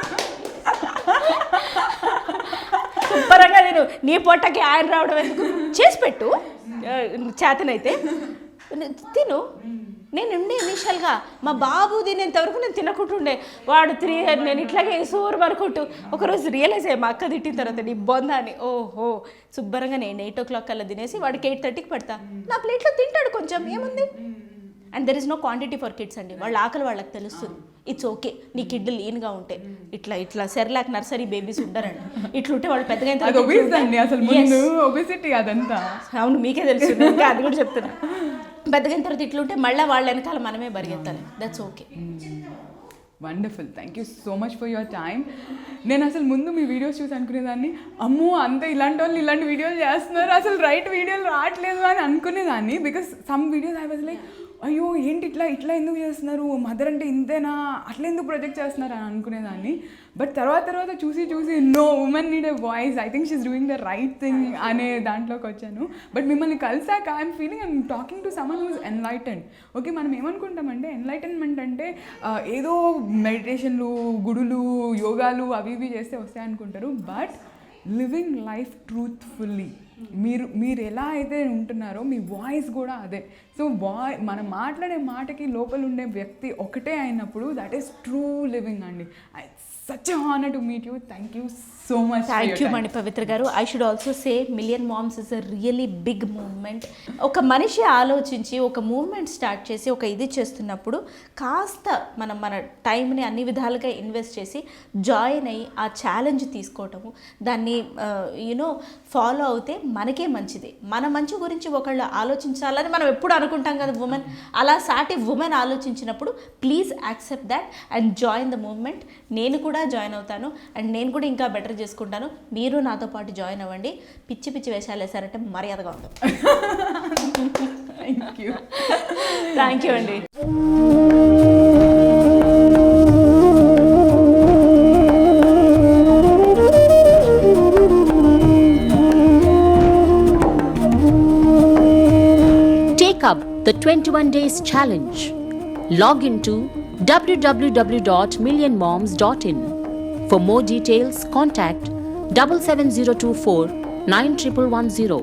Speaker 3: శుభ్రంగా నేను నీ పొట్టకి ఆయన రావడం ఎందుకు? చేసి పెట్టు, చేతనైతే తిను. నేను ఉండే ఇనిషియల్గా మా బాబు తినేంతవరకు నేను తినకుంటుండే. వాడు 3 నేను ఇట్లాగే సోర్ వరకుంటూ ఒకరోజు రియలైజ్ అయ్యా, మా అక్క తిట్టిన తర్వాత నీ బొంద అని. ఓహో, శుభ్రంగా నేను 8 o'clock కల్లా తినేసి వాడికి 8:30కి పెడతా. నా ప్లేట్లో తింటాడు కొంచెం, ఏముంది. And there is no quantity for kids అండి. వాళ్ళ ఆకలి వాళ్ళకి తెలుస్తుంది. It's okay. నీ కిడ్లు లీన్గా ఉంటే, ఇట్లా సెర్లాక్ నర్సరీ బేబీస్ ఉంటారండి, ఇట్లుంటే వాళ్ళు పెద్దగా అవును, మీకే తెలుసు, ఇంకా అది కూడా చెప్తున్నా. పెద్దగైన తర్వాత ఇట్లుంటే మళ్ళీ వాళ్ళ వెనకాల మనమే పరిగెత్తాలి. That's okay.
Speaker 1: Wonderful. Thank you so much for your time. నేను అసలు ముందు మీ వీడియోస్ చూసి అనుకునేదాన్ని, అమ్మో అంత ఇలాంటి వాళ్ళు ఇలాంటి వీడియోలు చేస్తున్నారు, అసలు రైట్ వీడియోలు రావట్లేదు అని అనుకునేదాన్ని. Because some videos I was like, అయ్యో ఏంటి ఇట్లా ఎందుకు చేస్తున్నారు, మదర్ అంటే ఇంతేనా, అట్లా ఎందుకు ప్రొజెక్ట్ చేస్తున్నారు అని అనుకునేదాన్ని. బట్ తర్వాత చూసి no, women need a voice, I think she's doing the right thing అనే దాంట్లోకి వచ్చాను. బట్ మిమ్మల్ని కలిసాక I'm feeling I'm talking to someone who's enlightened. Okay, మనం ఏమనుకుంటామంటే ఎన్లైటన్మెంట్ అంటే ఏదో మెడిటేషన్లు, గుడులు, యోగాలు అవి ఇవి చేస్తే వస్తాయి అనుకుంటారు. బట్ లివింగ్ లైఫ్ ట్రూత్ఫుల్లీ, మీరు ఎలా అయితే ఉంటున్నారో మీ వాయిస్ కూడా అదే. సో మనం మాట్లాడే మాటకి లోపల ఉండే వ్యక్తి ఒకటే అయినప్పుడు దట్ ఈస్ ట్రూ లివింగ్ అండి. Such a honour to meet you. Thank you so much.
Speaker 3: Thank you Mani Pavitra garu. I should also say million moms is a really big movement. ఒక మనిషి ఆలోచించి ఒక మూవ్మెంట్ స్టార్ట్ చేసి ఒక ఇది చేస్తున్నప్పుడు కాస్త మన టైంని అన్ని విధాలుగా ఇన్వెస్ట్ చేసి జాయిన్ అయ్యి ఆ ఛాలెంజ్ తీసుకోవటము, దాన్ని ఫాలో అవుతే మనకే మంచిది. మన మంచి గురించి ఒకళ్ళు ఆలోచించాలని మనం ఎప్పుడు అనుకుంటాం కదా ఉమెన్. అలా సాటి ఉమెన్ ఆలోచించినప్పుడు please accept that and join the movement. నేను కూడా జాయిన్ అవుతాను అండ్ నేను కూడా ఇంకా బెటర్ చేసుకుంటాను. మీరు నాతో పాటు జాయిన్ అవ్వండి. పిచ్చి వేషాలు వేసారంటే మర్యాదగా ఉంటాం. థ్యాంక్ యూ అండి.
Speaker 4: Take up the 21 days challenge. Log into www.millionmoms.in. For more details, contact 77024 9110.